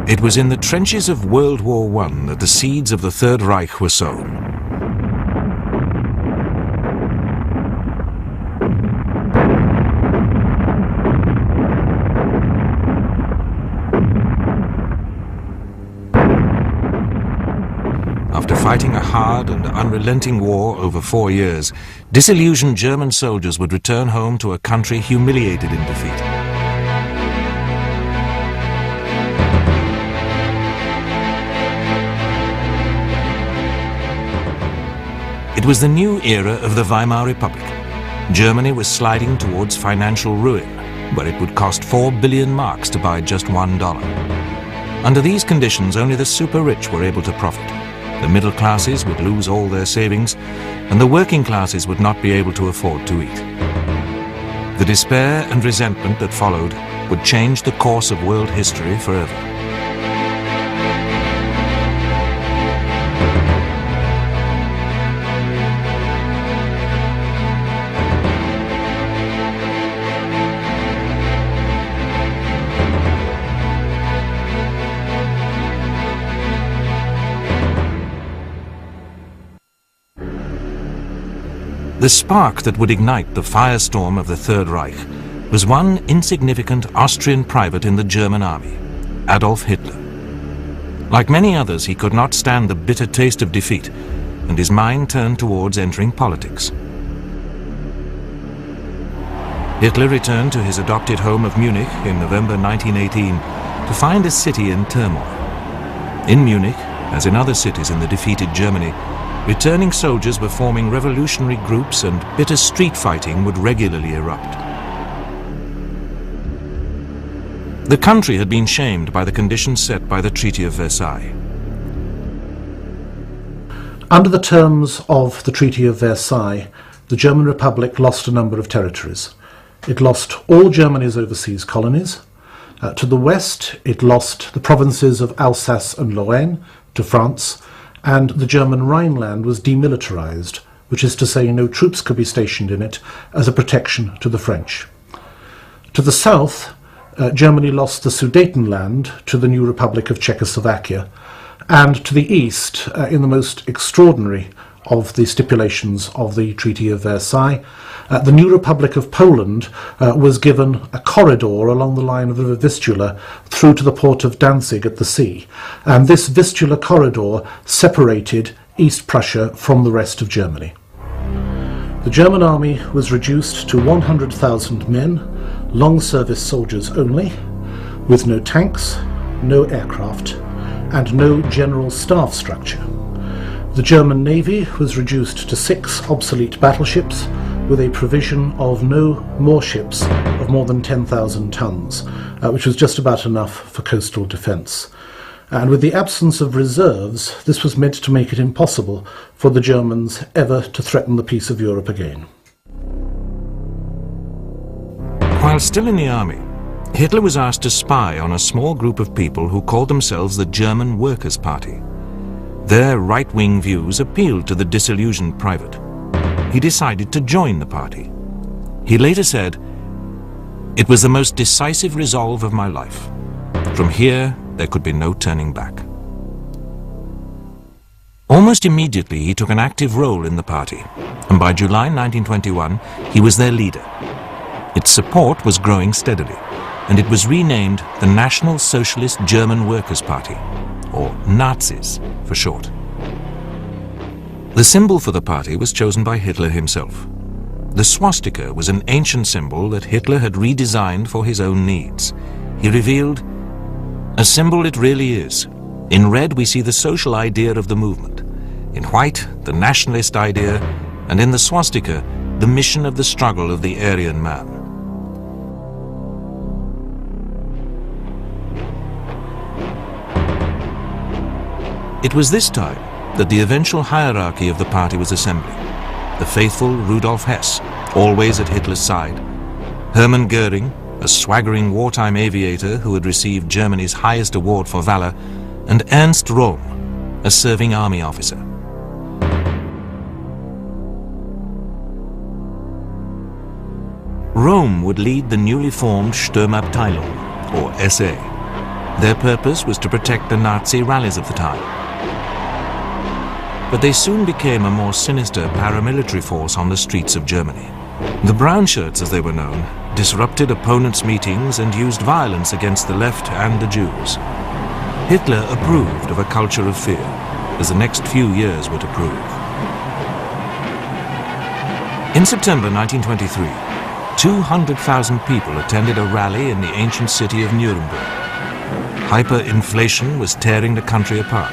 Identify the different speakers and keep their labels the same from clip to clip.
Speaker 1: It was in the trenches of World War I that the seeds of the Third Reich were sown. After fighting a hard and unrelenting war over 4 years, disillusioned German soldiers would return home to a country humiliated in defeat. It was the new era of the Weimar Republic. Germany was sliding towards financial ruin, where it would cost 4 billion marks to buy just $1. Under these conditions, only the super-rich were able to profit. The middle classes would lose all their savings, and the working classes would not be able to afford to eat. The despair and resentment that followed would change the course of world history forever. The spark that would ignite the firestorm of the Third Reich was one insignificant Austrian private in the German army, Adolf Hitler. Like many others, he could not stand the bitter taste of defeat, and his mind turned towards entering politics. Hitler returned to his adopted home of Munich in November 1918 to find a city in turmoil. In Munich, as in other cities in the defeated Germany, returning soldiers were forming revolutionary groups, and bitter street fighting would regularly erupt. The country had been shamed by the conditions set by the Treaty of Versailles.
Speaker 2: Under the terms of the Treaty of Versailles, the German Republic lost a number of territories. It lost all Germany's overseas colonies. To the west, it lost the provinces of Alsace and Lorraine to France, and the German Rhineland was demilitarized, which is to say no troops could be stationed in it as a protection to the French. To the south, Germany lost the Sudetenland to the new Republic of Czechoslovakia, and to the east, in the most extraordinary of the stipulations of the Treaty of Versailles, the new Republic of Poland was given a corridor along the line of the River Vistula through to the port of Danzig at the sea, and this Vistula corridor separated East Prussia from the rest of Germany. The German army was reduced to 100,000 men, long-service soldiers only, with no tanks, no aircraft, and no general staff structure. The German Navy was reduced to 6 obsolete battleships, with a provision of no more ships of more than 10,000 tons, which was just about enough for coastal defence. And with the absence of reserves, this was meant to make it impossible for the Germans ever to threaten the peace of Europe again.
Speaker 1: While still in the army, Hitler was asked to spy on a small group of people who called themselves the German Workers' Party. Their right-wing views appealed to the disillusioned private. He decided to join the party. He later said, "It was the most decisive resolve of my life. From here, there could be no turning back." Almost immediately, he took an active role in the party, and by July 1921, he was their leader. Its support was growing steadily, and it was renamed the National Socialist German Workers' Party, or Nazis for short. The symbol for the party was chosen by Hitler himself. The swastika was an ancient symbol that Hitler had redesigned for his own needs. He revealed, "A symbol it really is. In red we see the social idea of the movement. In white, the nationalist idea, and in the swastika, the mission of the struggle of the Aryan man." It was this time that the eventual hierarchy of the party was assembling. The faithful Rudolf Hess, always at Hitler's side, Hermann Goering, a swaggering wartime aviator who had received Germany's highest award for valor, and Ernst Röhm, a serving army officer. Röhm would lead the newly formed Sturmabteilung, or SA. Their purpose was to protect the Nazi rallies of the time. But they soon became a more sinister paramilitary force on the streets of Germany. The Brown Shirts, as they were known, disrupted opponents' meetings and used violence against the left and the Jews. Hitler approved of a culture of fear, as the next few years would prove. In September 1923, 200,000 people attended a rally in the ancient city of Nuremberg. Hyperinflation was tearing the country apart,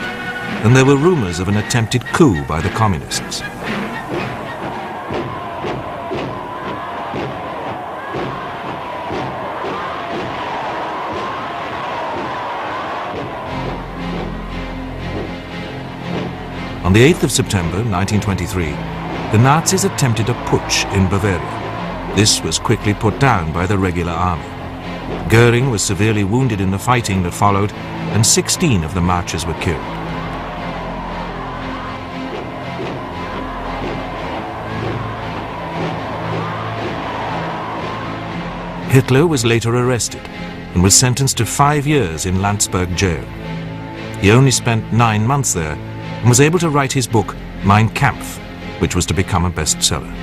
Speaker 1: and there were rumors of an attempted coup by the communists. On the 8th of September 1923, the Nazis attempted a putsch in Bavaria. This was quickly put down by the regular army. Goering was severely wounded in the fighting that followed, and 16 of the marchers were killed. Hitler was later arrested and was sentenced to 5 years in Landsberg jail. He only spent 9 months there and was able to write his book Mein Kampf, which was to become a bestseller.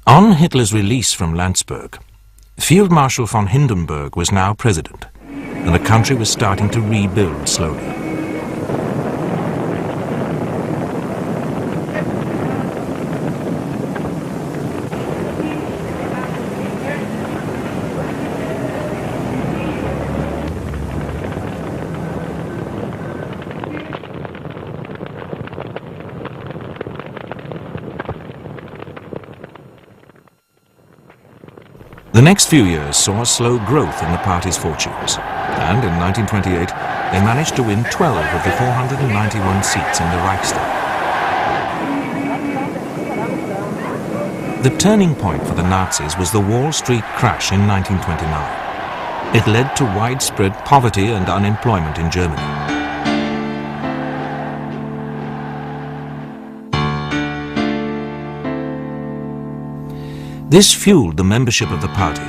Speaker 1: On Hitler's release from Landsberg, Field Marshal von Hindenburg was now president, and the country was starting to rebuild slowly. The next few years saw a slow growth in the party's fortunes, and in 1928 they managed to win 12 of the 491 seats in the Reichstag. The turning point for the Nazis was the Wall Street crash in 1929. It led to widespread poverty and unemployment in Germany. This fueled the membership of the party,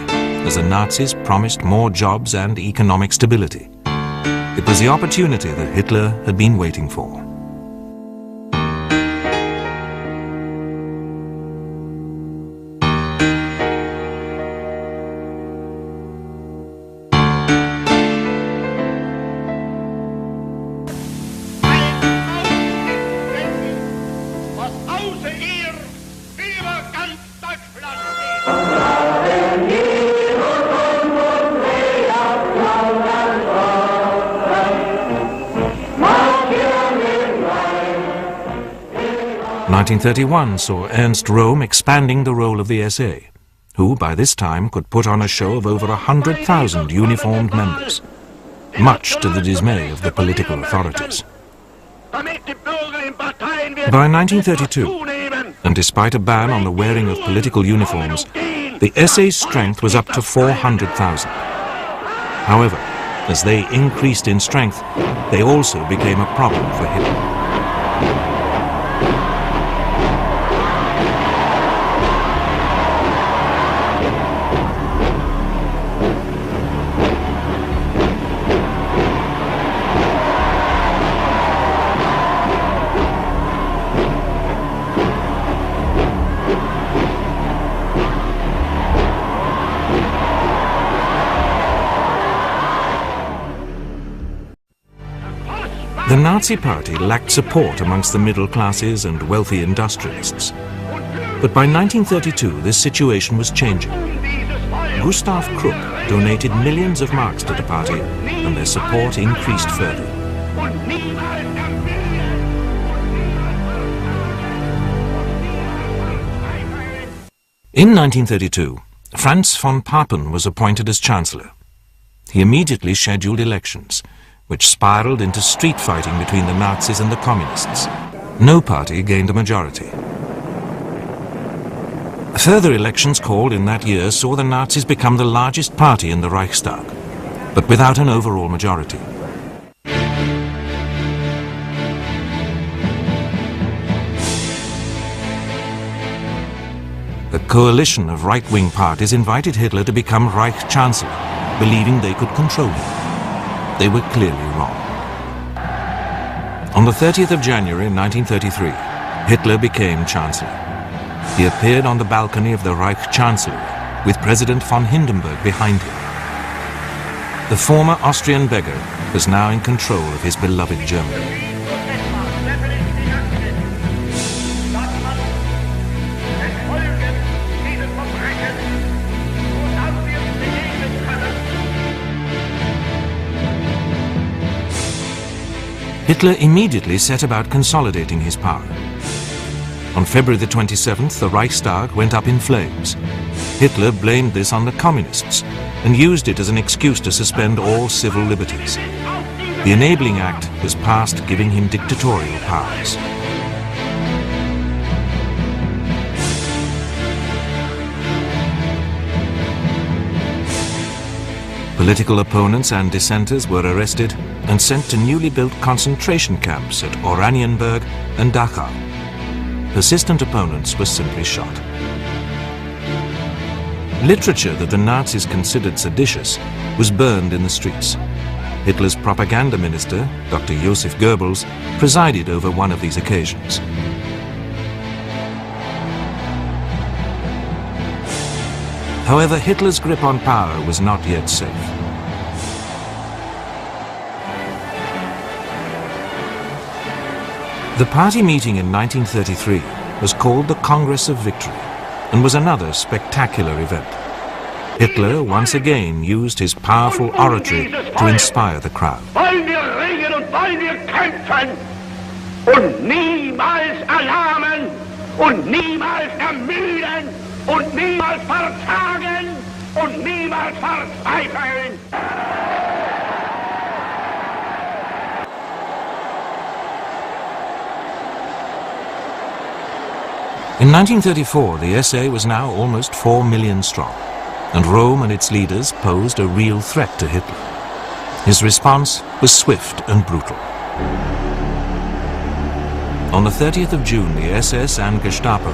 Speaker 1: as the Nazis promised more jobs and economic stability. It was the opportunity that Hitler had been waiting for. In 1931 saw Ernst Röhm expanding the role of the SA, who by this time could put on a show of over 100,000 uniformed members, much to the dismay of the political authorities. By 1932, and despite a ban on the wearing of political uniforms, the SA's strength was up to 400,000. However, as they increased in strength, they also became a problem for Hitler. The Nazi Party lacked support amongst the middle classes and wealthy industrialists. But by 1932, this situation was changing. Gustav Krupp donated millions of marks to the party, and their support increased further. In 1932, Franz von Papen was appointed as Chancellor. He immediately scheduled elections, which spiraled into street fighting between the Nazis and the Communists. No party gained a majority. Further elections called in that year saw the Nazis become the largest party in the Reichstag, but without an overall majority. coalition of right-wing parties invited Hitler to become Reich Chancellor, believing they could control him. They were clearly wrong. On the 30th of January 1933, Hitler became Chancellor. He appeared on the balcony of the Reich Chancellery with President von Hindenburg behind him. The former Austrian beggar was now in control of his beloved Germany. Hitler immediately set about consolidating his power. On February the 27th, the Reichstag went up in flames. Hitler blamed this on the communists and used it as an excuse to suspend all civil liberties. The Enabling Act was passed, giving him dictatorial powers. Political opponents and dissenters were arrested and sent to newly built concentration camps at Oranienburg and Dachau. Persistent opponents were simply shot. Literature that the Nazis considered seditious was burned in the streets. Hitler's propaganda minister, Dr. Joseph Goebbels, presided over one of these occasions. However, Hitler's grip on power was not yet safe. The party meeting in 1933 was called the Congress of Victory and was another spectacular event. Hitler once again used his powerful oratory to inspire the crowd.
Speaker 3: Wollen wir ringen und wollen wir kämpfen und niemals erlahmen und niemals ermüden und niemals verzagen und niemals verzweifeln.
Speaker 1: In 1934, the SA was now almost 4 million strong, and Rome and its leaders posed a real threat to Hitler. His response was swift and brutal. On the 30th of June, the SS and Gestapo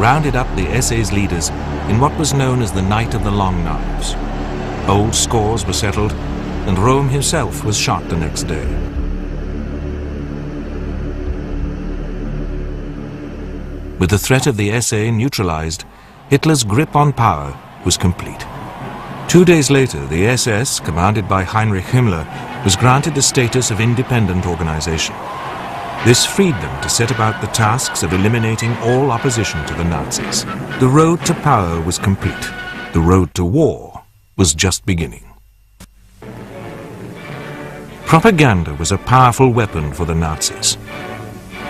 Speaker 1: rounded up the SA's leaders in what was known as the Night of the Long Knives. Old scores were settled, and Rome himself was shot the next day. With the threat of the SA neutralized, Hitler's grip on power was complete. 2 days later, the SS, commanded by Heinrich Himmler, was granted the status of independent organization. This freed them to set about the tasks of eliminating all opposition to the Nazis. The road to power was complete. The road to war was just beginning. Propaganda was a powerful weapon for the Nazis.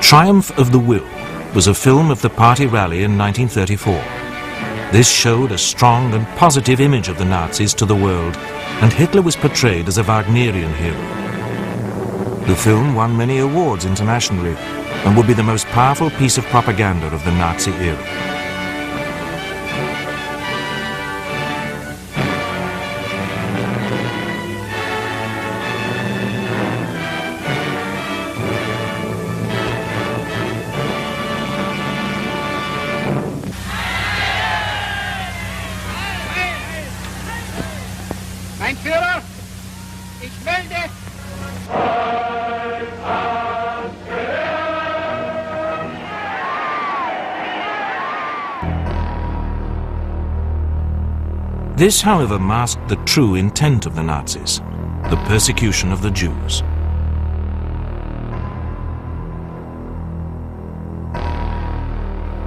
Speaker 1: Triumph of the Will was a film of the party rally in 1934. This showed a strong and positive image of the Nazis to the world, and Hitler was portrayed as a Wagnerian hero. The film won many awards internationally and would be the most powerful piece of propaganda of the Nazi era.
Speaker 3: Mein Führer, ich melde.
Speaker 1: This, however, masked the true intent of the Nazis, the persecution of the Jews.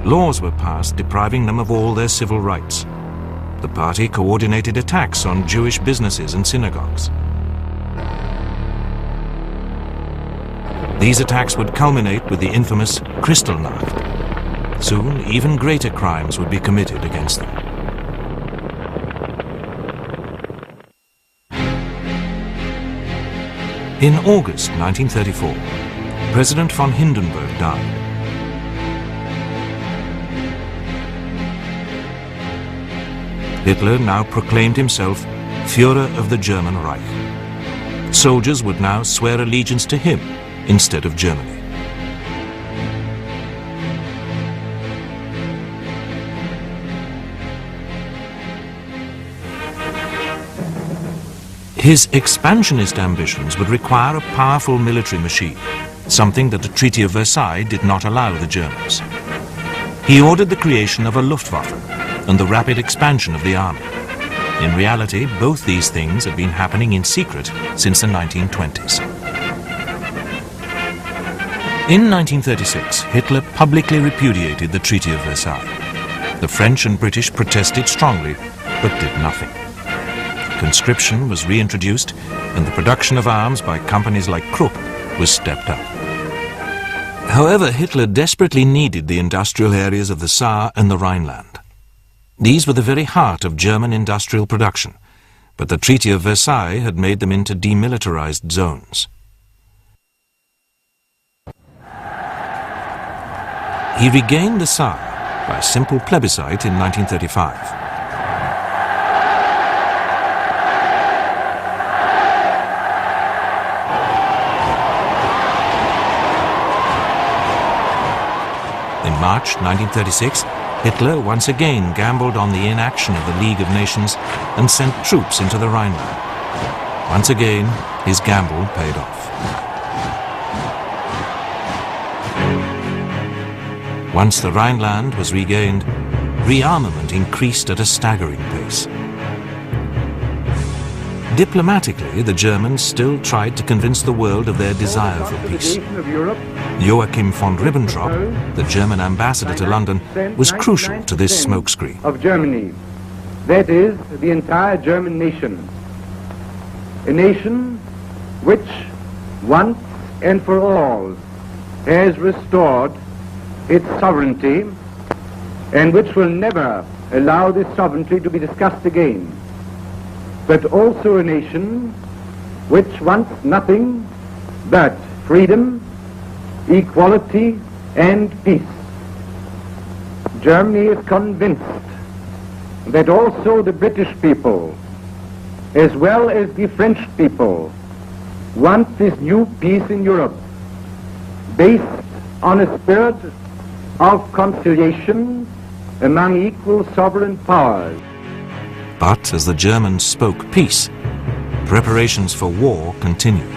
Speaker 1: Laws were passed depriving them of all their civil rights. The party coordinated attacks on Jewish businesses and synagogues. These attacks would culminate with the infamous Kristallnacht. Soon, even greater crimes would be committed against them. In August 1934, President von Hindenburg died. Hitler now proclaimed himself Führer of the German Reich. Soldiers would now swear allegiance to him instead of Germany. His expansionist ambitions would require a powerful military machine, something that the Treaty of Versailles did not allow the Germans. He ordered the creation of a Luftwaffe and the rapid expansion of the army. In reality, both these things had been happening in secret since the 1920s. In 1936, Hitler publicly repudiated the Treaty of Versailles. The French and British protested strongly, but did nothing. Conscription was reintroduced, and the production of arms by companies like Krupp was stepped up. However, Hitler desperately needed the industrial areas of the Saar and the Rhineland. These were the very heart of German industrial production, but the Treaty of Versailles had made them into demilitarized zones. He regained the Saar by a simple plebiscite in 1935. In March 1936, Hitler once again gambled on the inaction of the League of Nations and sent troops into the Rhineland. Once again, his gamble paid off. Once the Rhineland was regained, rearmament increased at a staggering pace. Diplomatically, the Germans still tried to convince the world of their desire for peace. Joachim von Ribbentrop, the German ambassador to London, was crucial to this smokescreen.
Speaker 4: Of Germany, that is, the entire German nation. A nation which, once and for all, has restored its sovereignty and which will never allow this sovereignty to be discussed again, but also a nation which wants nothing but freedom, equality and peace. Germany is convinced that also the British people, as well as the French people, want this new peace in Europe, based on a spirit of conciliation among equal sovereign powers.
Speaker 1: But as the Germans spoke peace, preparations for war continued.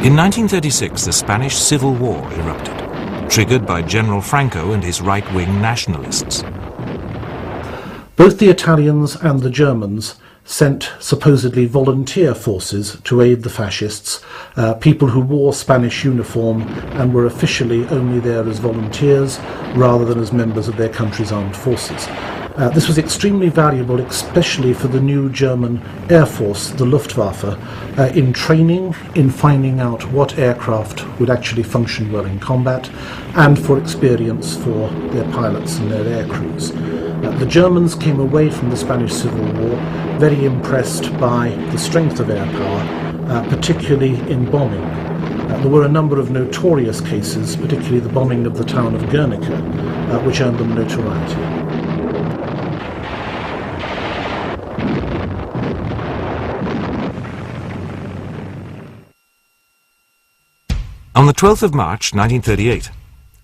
Speaker 1: In 1936, the Spanish Civil War erupted, triggered by General Franco and his right-wing nationalists.
Speaker 2: Both the Italians and the Germans sent supposedly volunteer forces to aid the fascists, people who wore Spanish uniform and were officially only there as volunteers rather than as members of their country's armed forces. This was extremely valuable, especially for the new German Air Force, the Luftwaffe, in training, in finding out what aircraft would actually function well in combat, and for experience for their pilots and their air crews. The Germans came away from the Spanish Civil War very impressed by the strength of air power, particularly in bombing. There were a number of notorious cases, particularly the bombing of the town of Guernica, which earned them notoriety.
Speaker 1: On the 12th of March 1938,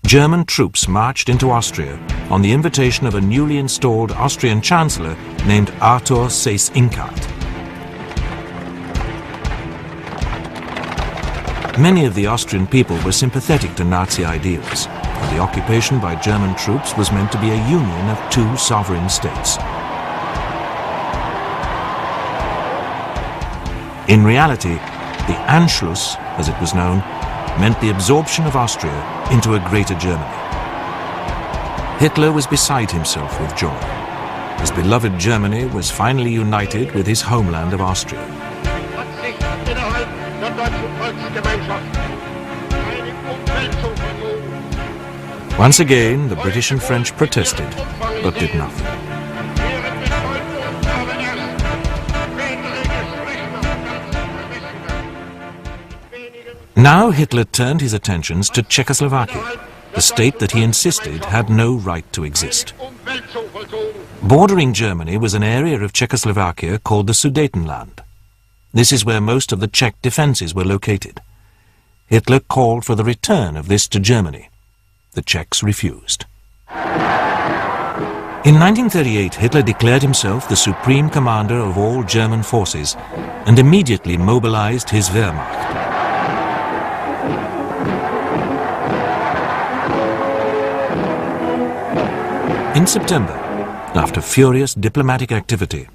Speaker 1: German troops marched into Austria on the invitation of a newly installed Austrian Chancellor named Arthur Seyss-Inquart. Many of the Austrian people were sympathetic to Nazi ideals, and the occupation by German troops was meant to be a union of two sovereign states. In reality, the Anschluss, as it was known, meant the absorption of Austria into a greater Germany. Hitler was beside himself with joy. His beloved Germany was finally united with his homeland of Austria. Once again, the British and French protested, but did nothing. Now Hitler turned his attentions to Czechoslovakia, the state that he insisted had no right to exist. Bordering Germany was an area of Czechoslovakia called the Sudetenland. This is where most of the Czech defences were located. Hitler called for the return of this to Germany. The Czechs refused. In 1938, Hitler declared himself the supreme commander of all German forces and immediately mobilized his Wehrmacht. In September, after furious diplomatic activity,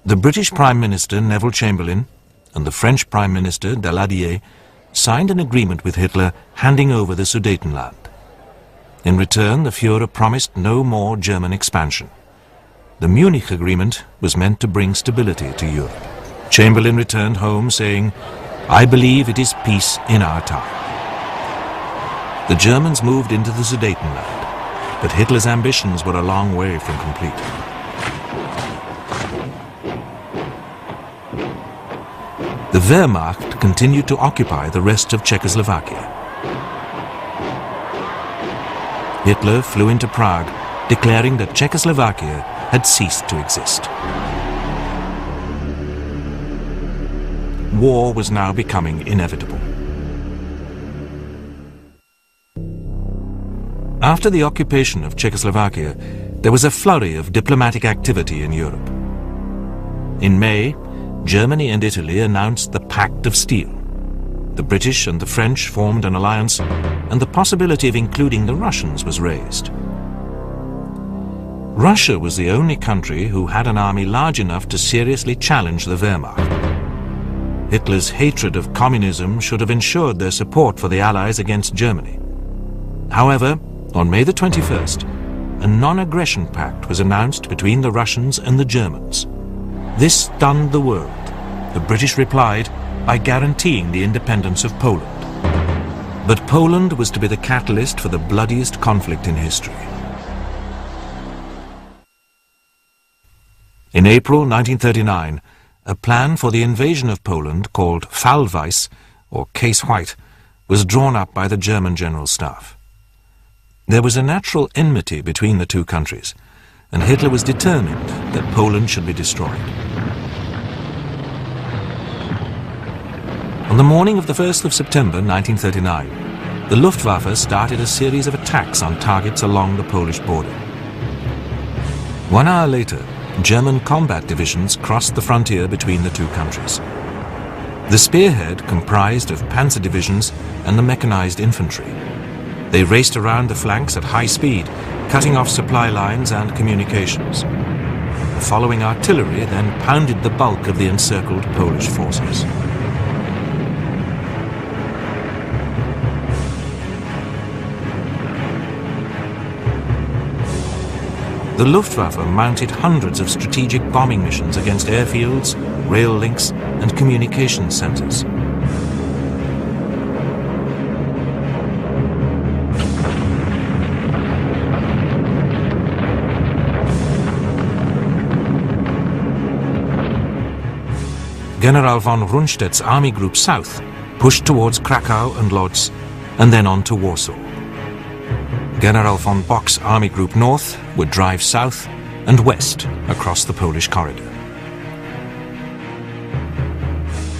Speaker 1: the British Prime Minister Neville Chamberlain and the French Prime Minister Daladier signed an agreement with Hitler handing over the Sudetenland. In return, the Führer promised no more German expansion. The Munich Agreement was meant to bring stability to Europe. Chamberlain returned home saying, "I believe it is peace in our time." The Germans moved into the Sudetenland, but Hitler's ambitions were a long way from complete. The Wehrmacht continued to occupy the rest of Czechoslovakia. Hitler flew into Prague, declaring that Czechoslovakia had ceased to exist. War was now becoming inevitable. After the occupation of Czechoslovakia, there was a flurry of diplomatic activity in Europe. In May, Germany and Italy announced the Pact of Steel. The British and the French formed an alliance, and the possibility of including the Russians was raised. Russia was the only country who had an army large enough to seriously challenge the Wehrmacht. Hitler's hatred of communism should have ensured their support for the Allies against Germany. However, on May the 21st, a non-aggression pact was announced between the Russians and the Germans. This stunned the world. The British replied by guaranteeing the independence of Poland. But Poland was to be the catalyst for the bloodiest conflict in history. In April 1939, a plan for the invasion of Poland called Fall Weiss, or Case White, was drawn up by the German General Staff. There was a natural enmity between the two countries, and Hitler was determined that Poland should be destroyed. On the morning of the 1st of September 1939, the Luftwaffe started a series of attacks on targets along the Polish border. 1 hour later, German combat divisions crossed the frontier between the two countries. The spearhead comprised of panzer divisions and the mechanized infantry. They raced around the flanks at high speed, cutting off supply lines and communications. The following artillery then pounded the bulk of the encircled Polish forces. The Luftwaffe mounted hundreds of strategic bombing missions against airfields, rail links, and communications centers. General von Rundstedt's Army Group South pushed towards Krakow and Lodz, and then on to Warsaw. General von Bock's Army Group North would drive south and west across the Polish corridor.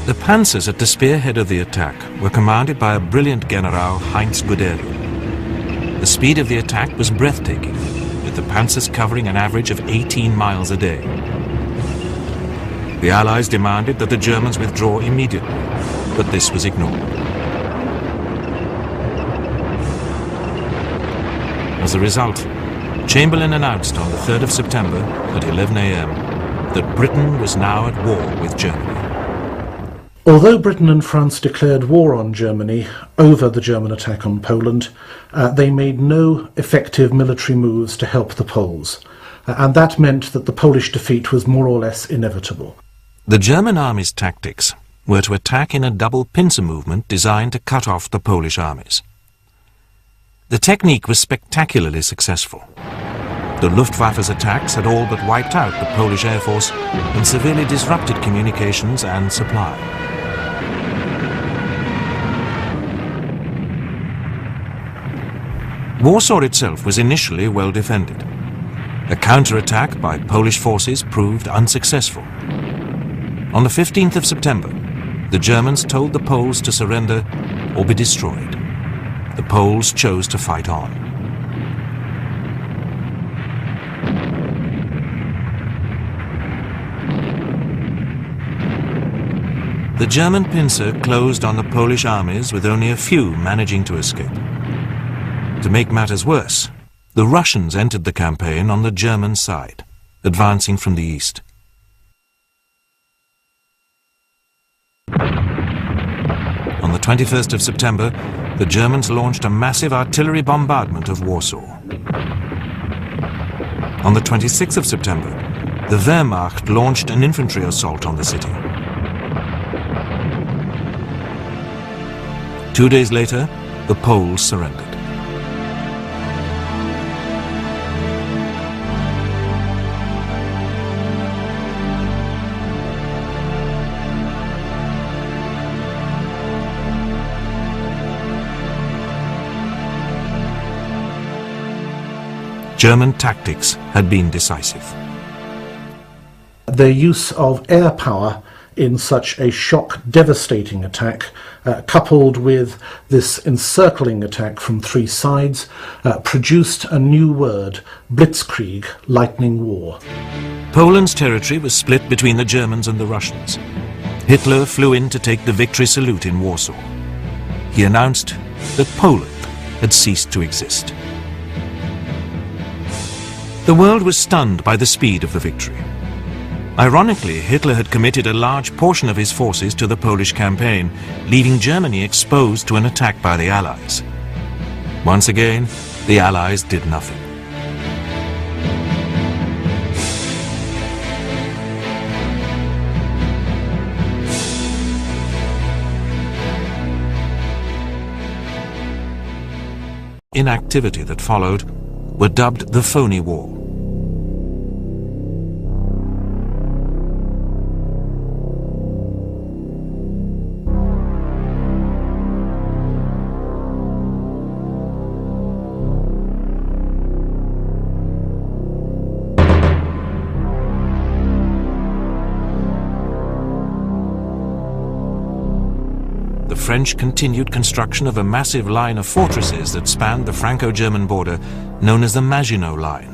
Speaker 1: The panzers at the spearhead of the attack were commanded by a brilliant General Heinz Guderian. The speed of the attack was breathtaking, with the panzers covering an average of 18 miles a day. The Allies demanded that the Germans withdraw immediately, but this was ignored. As a result, Chamberlain announced on the 3rd of September at 11 a.m. that Britain was now at war with Germany.
Speaker 2: Although Britain and France declared war on Germany over the German attack on Poland, they made no effective military moves to help the Poles, and that meant that the Polish defeat was more or less inevitable.
Speaker 1: The German army's tactics were to attack in a double pincer movement designed to cut off the Polish armies. The technique was spectacularly successful. The Luftwaffe's attacks had all but wiped out the Polish Air Force and severely disrupted communications and supply. Warsaw itself was initially well defended. A counterattack by Polish forces proved unsuccessful. On the 15th of September, the Germans told the Poles to surrender or be destroyed. The Poles chose to fight on. The German pincer closed on the Polish armies, with only a few managing to escape. To make matters worse, the Russians entered the campaign on the German side, advancing from the east. On the 21st of September, the Germans launched a massive artillery bombardment of Warsaw. On the 26th of September, the Wehrmacht launched an infantry assault on the city. 2 days later, the Poles surrendered. German tactics had been decisive.
Speaker 2: Their use of air power in such a shock, devastating attack, coupled with this encircling attack from three sides, produced a new word, blitzkrieg, lightning war.
Speaker 1: Poland's territory was split between the Germans and the Russians. Hitler flew in to take the victory salute in Warsaw. He announced that Poland had ceased to exist. The world was stunned by the speed of the victory. Ironically, Hitler had committed a large portion of his forces to the Polish campaign, leaving Germany exposed to an attack by the Allies. Once again, the Allies did nothing. Inactivity that followed were dubbed the Phony War. The French continued construction of a massive line of fortresses that spanned the Franco-German border, known as the Maginot Line.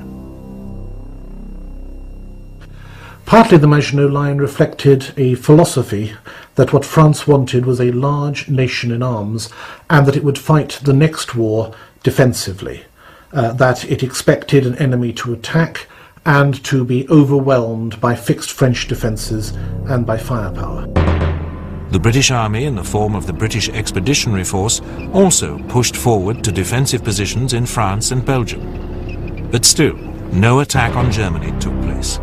Speaker 2: Partly the Maginot Line reflected a philosophy that what France wanted was a large nation in arms, and that it would fight the next war defensively, that it expected an enemy to attack and to be overwhelmed by fixed French defences and by firepower.
Speaker 1: The British Army, in the form of the British Expeditionary Force, also pushed forward to defensive positions in France and Belgium. But still, no attack on Germany took place.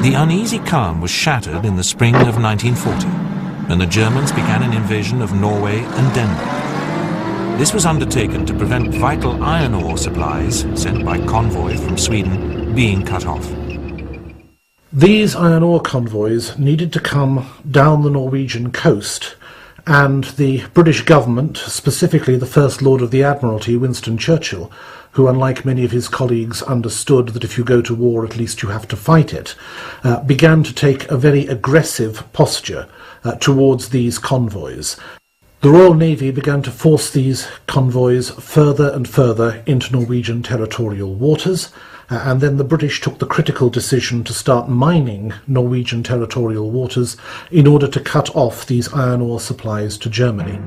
Speaker 1: The uneasy calm was shattered in the spring of 1940, when the Germans began an invasion of Norway and Denmark. This was undertaken to prevent vital iron ore supplies, sent by convoy from Sweden, being cut off.
Speaker 2: These iron ore convoys needed to come down the Norwegian coast, and the British government, specifically the First Lord of the Admiralty, Winston Churchill, who, unlike many of his colleagues, understood that if you go to war at least you have to fight it, began to take a very aggressive posture towards these convoys. The Royal Navy began to force these convoys further and further into Norwegian territorial waters, and then the British took the critical decision to start mining Norwegian territorial waters in order to cut off these iron ore supplies to Germany.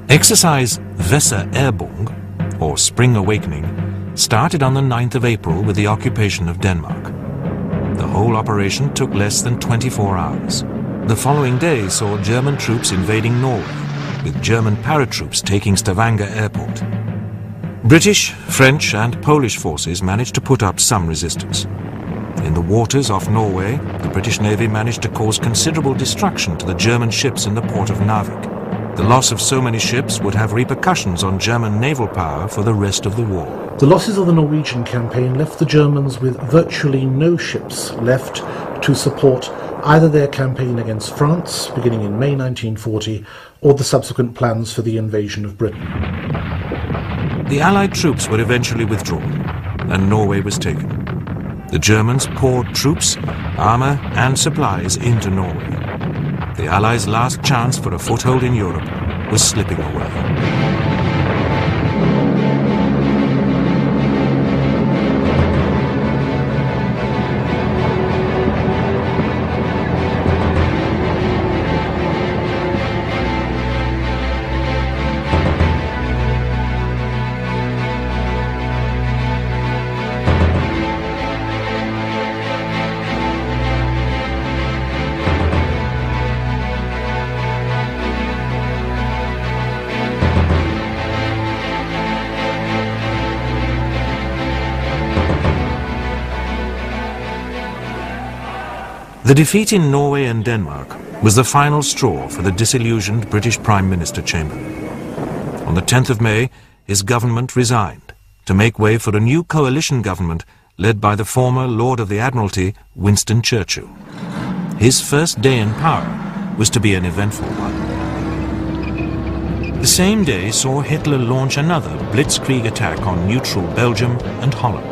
Speaker 1: Exercise Weser-Erbung, or Spring Awakening, started on the 9th of April with the occupation of Denmark. The whole operation took less than 24 hours. The following day saw German troops invading Norway, with German paratroops taking Stavanger Airport. British, French and Polish forces managed to put up some resistance. In the waters off Norway, the British Navy managed to cause considerable destruction to the German ships in the port of Narvik. The loss of so many ships would have repercussions on German naval power for the rest of the war.
Speaker 2: The losses of the Norwegian campaign left the Germans with virtually no ships left to support either their campaign against France, beginning in May 1940, or the subsequent plans for the invasion of Britain.
Speaker 1: The Allied troops were eventually withdrawn, and Norway was taken. The Germans poured troops, armour and supplies into Norway. The Allies' last chance for a foothold in Europe was slipping away. The defeat in Norway and Denmark was the final straw for the disillusioned British Prime Minister Chamberlain. On the 10th of May, his government resigned to make way for a new coalition government led by the former Lord of the Admiralty, Winston Churchill. His first day in power was to be an eventful one. The same day saw Hitler launch another blitzkrieg attack on neutral Belgium and Holland.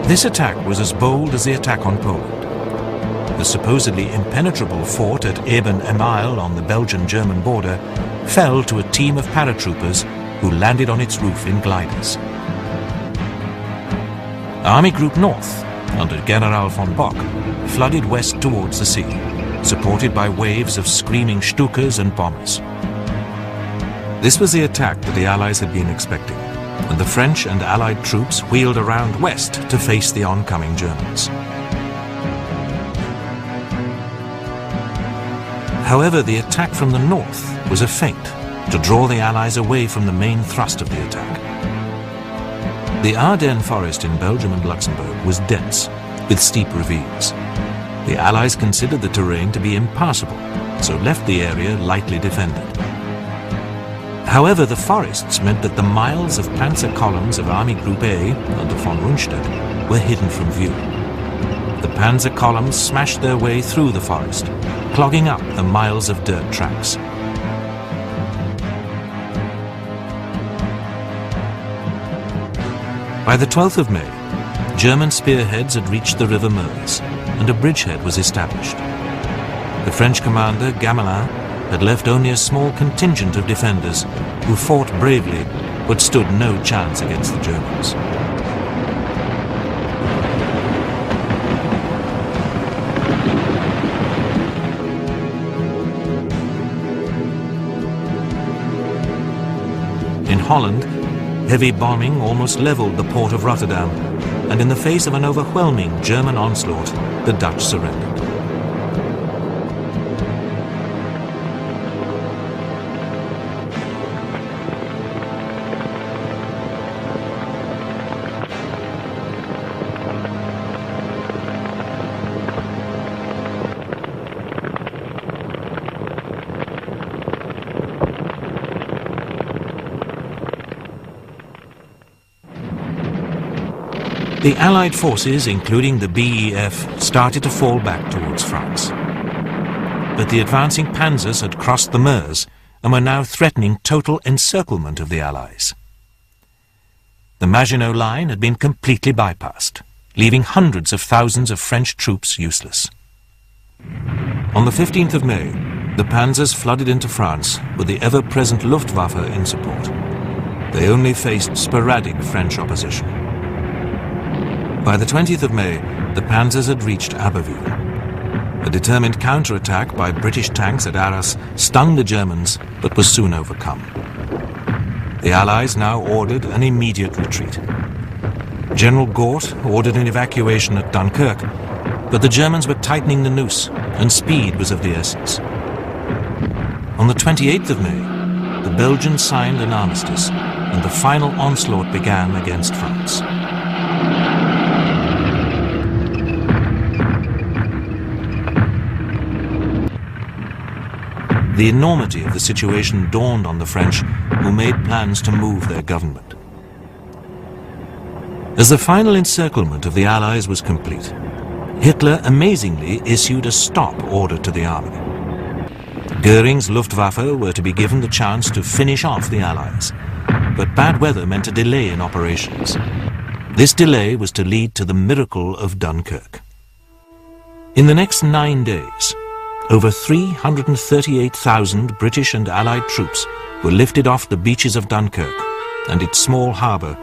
Speaker 1: This attack was as bold as the attack on Poland. The supposedly impenetrable fort at Eben-Emael on the Belgian-German border fell to a team of paratroopers who landed on its roof in gliders. Army Group North, under General von Bock, flooded west towards the sea, supported by waves of screaming Stukas and bombers. This was the attack that the Allies had been expecting, and the French and Allied troops wheeled around west to face the oncoming Germans. However, the attack from the north was a feint to draw the Allies away from the main thrust of the attack. The Ardennes forest in Belgium and Luxembourg was dense, with steep ravines. The Allies considered the terrain to be impassable, so left the area lightly defended. However, the forests meant that the miles of panzer columns of Army Group A under von Rundstedt were hidden from view. The panzer columns smashed their way through the forest, clogging up the miles of dirt tracks. By the 12th of May, German spearheads had reached the River Meuse, and a bridgehead was established. The French commander, Gamelin, had left only a small contingent of defenders who fought bravely but stood no chance against the Germans. In Holland, heavy bombing almost leveled the port of Rotterdam, and in the face of an overwhelming German onslaught, the Dutch surrendered. The Allied forces, including the BEF, started to fall back towards France. But the advancing panzers had crossed the Meuse and were now threatening total encirclement of the Allies. The Maginot Line had been completely bypassed, leaving hundreds of thousands of French troops useless. On the 15th of May, the panzers flooded into France with the ever-present Luftwaffe in support. They only faced sporadic French opposition. By the 20th of May, the panzers had reached Abbeville. A determined counterattack by British tanks at Arras stung the Germans, but was soon overcome. The Allies now ordered an immediate retreat. General Gort ordered an evacuation at Dunkirk, but the Germans were tightening the noose, and speed was of the essence. On the 28th of May, the Belgians signed an armistice, and the final onslaught began against France. The enormity of the situation dawned on the French, who made plans to move their government. As the final encirclement of the Allies was complete, Hitler amazingly issued a stop order to the army. Goering's Luftwaffe were to be given the chance to finish off the Allies, but bad weather meant a delay in operations. This delay was to lead to the miracle of Dunkirk. In the next 9 days, over 338,000 British and Allied troops were lifted off the beaches of Dunkirk and its small harbour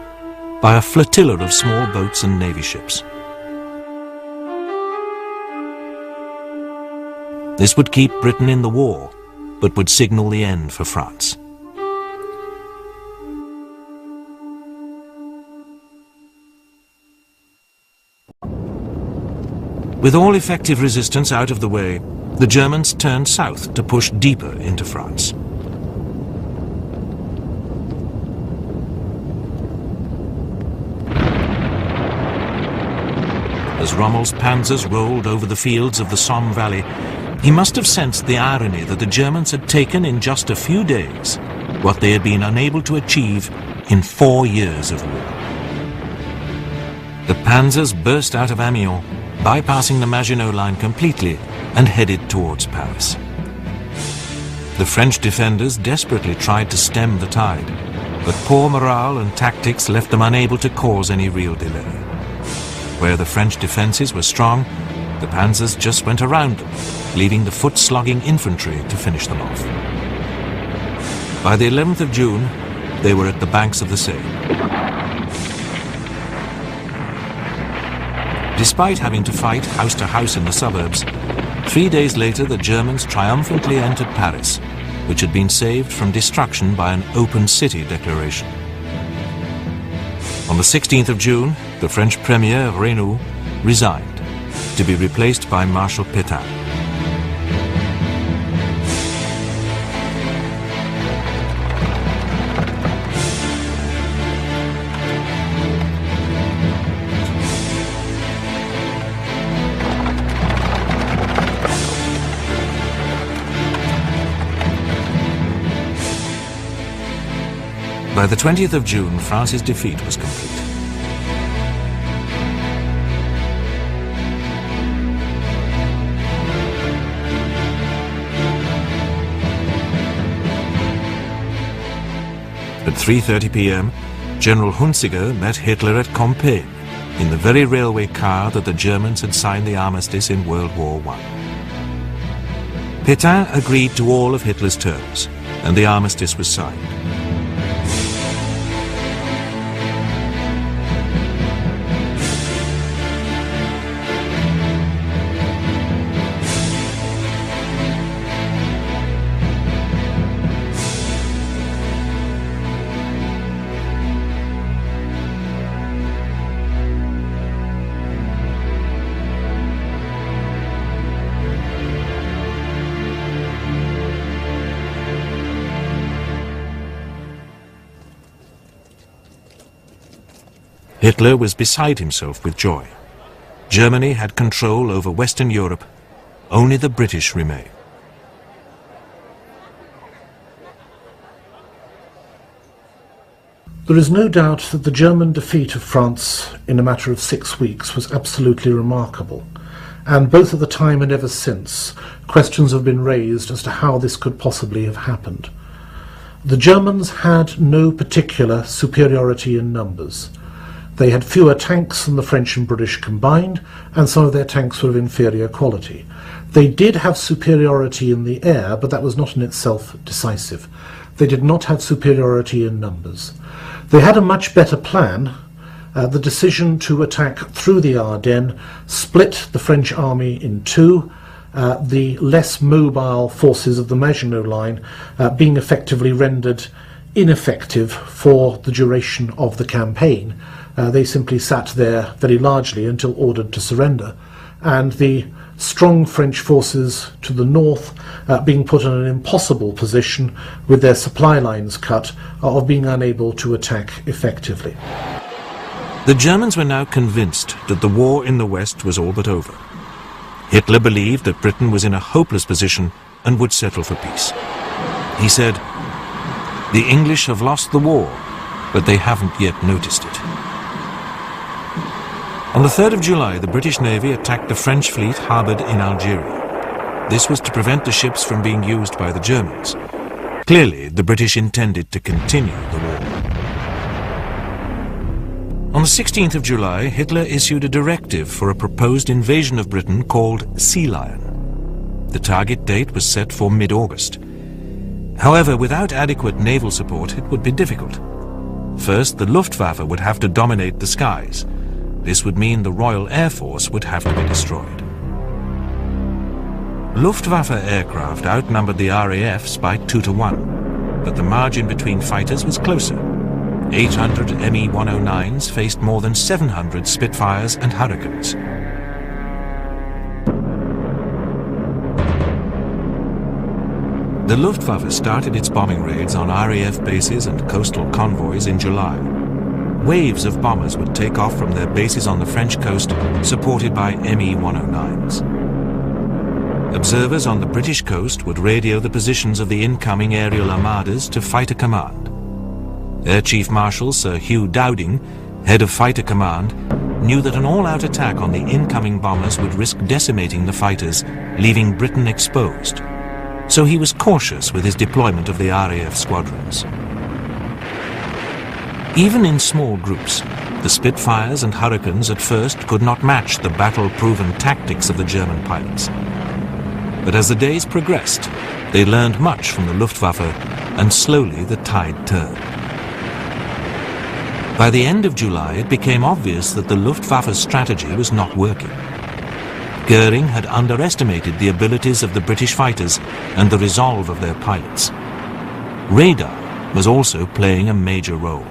Speaker 1: by a flotilla of small boats and navy ships. This would keep Britain in the war, but would signal the end for France. With all effective resistance out of the way, the Germans turned south to push deeper into France. As Rommel's panzers rolled over the fields of the Somme Valley, he must have sensed the irony that the Germans had taken in just a few days what they had been unable to achieve in 4 years of war. The panzers burst out of Amiens, bypassing the Maginot Line completely and headed towards Paris. The French defenders desperately tried to stem the tide, but poor morale and tactics left them unable to cause any real delay. Where the French defences were strong, the panzers just went around them, leaving the foot-slogging infantry to finish them off. By the 11th of June, they were at the banks of the Seine. Despite having to fight house to house in the suburbs, 3 days later the Germans triumphantly entered Paris, which had been saved from destruction by an open city declaration. On the 16th of June, the French Premier Reynaud resigned, to be replaced by Marshal Pétain. By the 20th of June, France's defeat was complete. At 3:30 p.m., General Hunziker met Hitler at Compiègne in the very railway car that the Germans had signed the armistice in World War I. Pétain agreed to all of Hitler's terms, and the armistice was signed. Hitler was beside himself with joy. Germany had control over Western Europe. Only the British remained.
Speaker 2: There is no doubt that the German defeat of France in a matter of 6 weeks was absolutely remarkable, and both at the time and ever since, questions have been raised as to how this could possibly have happened. The Germans had no particular superiority in numbers. They had fewer tanks than the French and British combined, and some of their tanks were of inferior quality. They did have superiority in the air, but that was not in itself decisive. They did not have superiority in numbers. They had a much better plan. The decision to attack through the Ardennes split the French army in two, the less mobile forces of the Maginot Line being effectively rendered ineffective for the duration of the campaign. They simply sat there very largely until ordered to surrender, and the strong French forces to the north being put in an impossible position with their supply lines cut of being unable to attack effectively.
Speaker 1: The Germans were now convinced that the war in the West was all but over. Hitler believed that Britain was in a hopeless position and would settle for peace. He said, "The English have lost the war, but they haven't yet noticed it." On the 3rd of July, the British Navy attacked the French fleet harboured in Algeria. This was to prevent the ships from being used by the Germans. Clearly, the British intended to continue the war. On the 16th of July, Hitler issued a directive for a proposed invasion of Britain called Sea Lion. The target date was set for mid-August. However, without adequate naval support, it would be difficult. First, the Luftwaffe would have to dominate the skies. This would mean the Royal Air Force would have to be destroyed. Luftwaffe aircraft outnumbered the RAFs by 2-1, but the margin between fighters was closer. 800 Me-109s faced more than 700 Spitfires and Hurricanes. The Luftwaffe started its bombing raids on RAF bases and coastal convoys in July. Waves of bombers would take off from their bases on the French coast, supported by Me-109s. Observers on the British coast would radio the positions of the incoming aerial armadas to Fighter Command. Air Chief Marshal Sir Hugh Dowding, head of Fighter Command, knew that an all-out attack on the incoming bombers would risk decimating the fighters, leaving Britain exposed. So he was cautious with his deployment of the RAF squadrons. Even in small groups, the Spitfires and Hurricanes at first could not match the battle-proven tactics of the German pilots. But as the days progressed, they learned much from the Luftwaffe, and slowly the tide turned. By the end of July, it became obvious that the Luftwaffe's strategy was not working. Goering had underestimated the abilities of the British fighters and the resolve of their pilots. Radar was also playing a major role.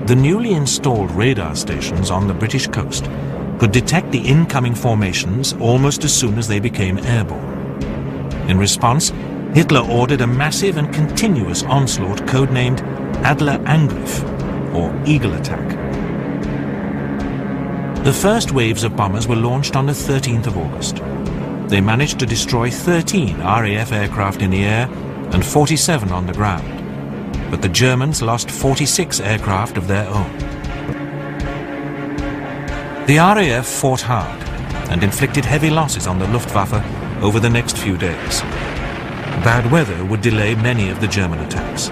Speaker 1: The newly installed radar stations on the British coast could detect the incoming formations almost as soon as they became airborne. In response, Hitler ordered a massive and continuous onslaught codenamed Adlerangriff, or Eagle Attack. The first waves of bombers were launched on the 13th of August. They managed to destroy 13 RAF aircraft in the air and 47 on the ground. But the Germans lost 46 aircraft of their own. The RAF fought hard and inflicted heavy losses on the Luftwaffe over the next few days. Bad weather would delay many of the German attacks.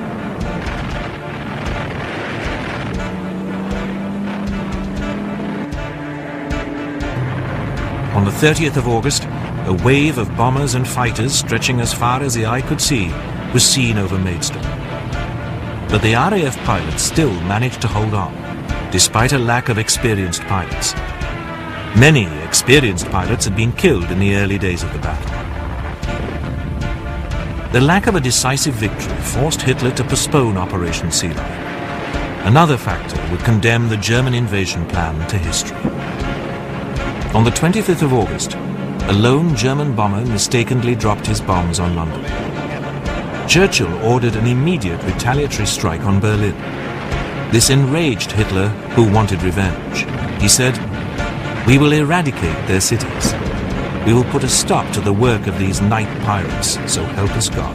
Speaker 1: On the 30th of August, a wave of bombers and fighters stretching as far as the eye could see was seen over Maidstone. But the RAF pilots still managed to hold on, despite a lack of experienced pilots. Many experienced pilots had been killed in the early days of the battle. The lack of a decisive victory forced Hitler to postpone Operation Sea Lion. Another factor would condemn the German invasion plan to history. On the 25th of August, a lone German bomber mistakenly dropped his bombs on London. Churchill ordered an immediate retaliatory strike on Berlin. This enraged Hitler, who wanted revenge. He said, "We will eradicate their cities. We will put a stop to the work of these night pirates, so help us God."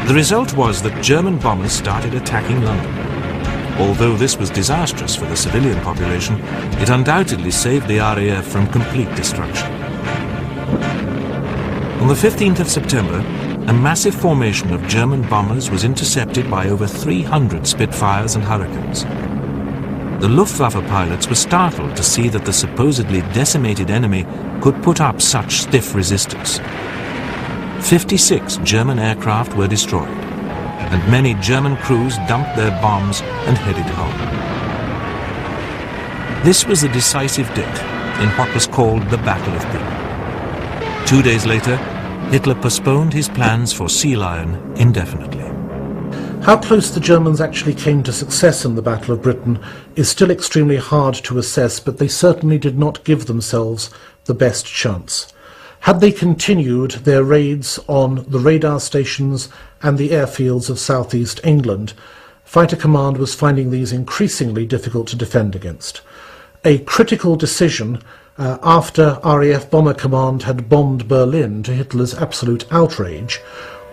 Speaker 1: The result was that German bombers started attacking London. Although this was disastrous for the civilian population, it undoubtedly saved the RAF from complete destruction. On the 15th of September, a massive formation of German bombers was intercepted by over 300 Spitfires and Hurricanes. The Luftwaffe pilots were startled to see that the supposedly decimated enemy could put up such stiff resistance. 56 German aircraft were destroyed, and many German crews dumped their bombs and headed home. This was a decisive date in what was called the Battle of Britain. 2 days later, Hitler postponed his plans for Sea Lion indefinitely.
Speaker 2: How close the Germans actually came to success in the Battle of Britain is still extremely hard to assess, but they certainly did not give themselves the best chance. Had they continued their raids on the radar stations and the airfields of southeast England, Fighter Command was finding these increasingly difficult to defend against. A critical decision after RAF Bomber Command had bombed Berlin to Hitler's absolute outrage,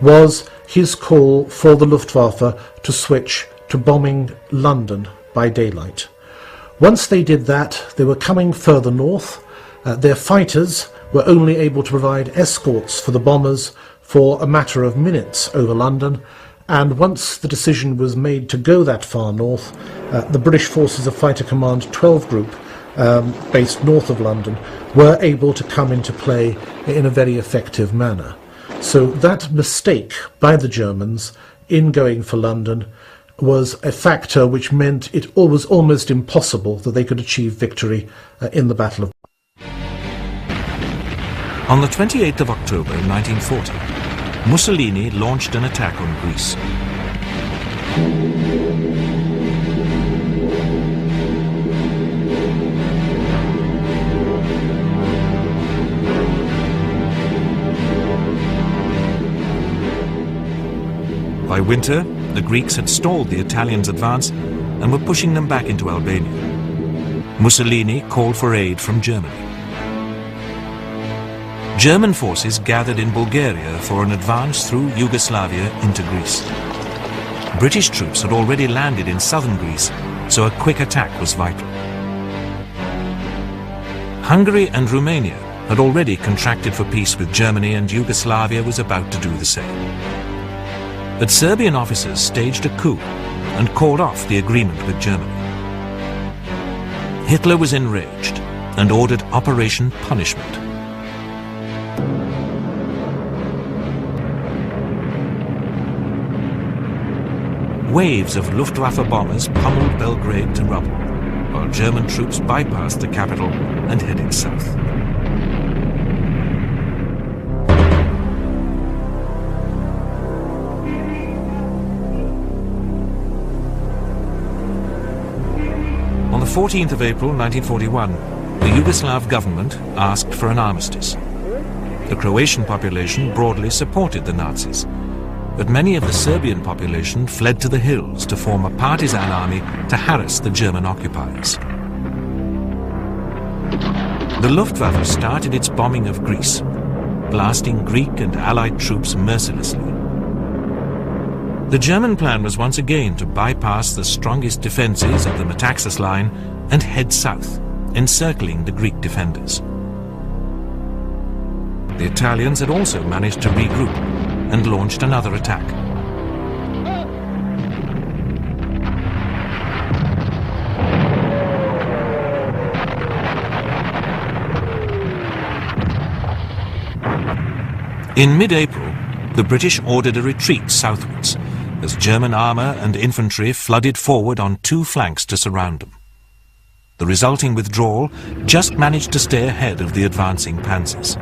Speaker 2: was his call for the Luftwaffe to switch to bombing London by daylight. Once they did that, they were coming further north. Their fighters were only able to provide escorts for the bombers for a matter of minutes over London, and once the decision was made to go that far north, the British Forces of Fighter Command 12 Group, based north of London, were able to come into play in a very effective manner. So that mistake by the Germans in going for London was a factor which meant it was almost impossible that they could achieve victory in the Battle of...
Speaker 1: On the 28th of October 1940, Mussolini launched an attack on Greece. By winter, the Greeks had stalled the Italians' advance and were pushing them back into Albania. Mussolini called for aid from Germany. German forces gathered in Bulgaria for an advance through Yugoslavia into Greece. British troops had already landed in southern Greece, so a quick attack was vital. Hungary and Romania had already contracted for peace with Germany, and Yugoslavia was about to do the same. But Serbian officers staged a coup and called off the agreement with Germany. Hitler was enraged and ordered Operation Punishment. Waves of Luftwaffe bombers pummeled Belgrade to rubble, while German troops bypassed the capital and headed south. On the 14th of April 1941, the Yugoslav government asked for an armistice. The Croatian population broadly supported the Nazis, but many of the Serbian population fled to the hills to form a partisan army to harass the German occupiers. The Luftwaffe started its bombing of Greece, blasting Greek and Allied troops mercilessly. The German plan was once again to bypass the strongest defenses of the Metaxas line and head south, encircling the Greek defenders. The Italians had also managed to regroup and launched another attack. In mid-April, the British ordered a retreat southwards, as German armour and infantry flooded forward on two flanks to surround them. The resulting withdrawal just managed to stay ahead of the advancing panzers.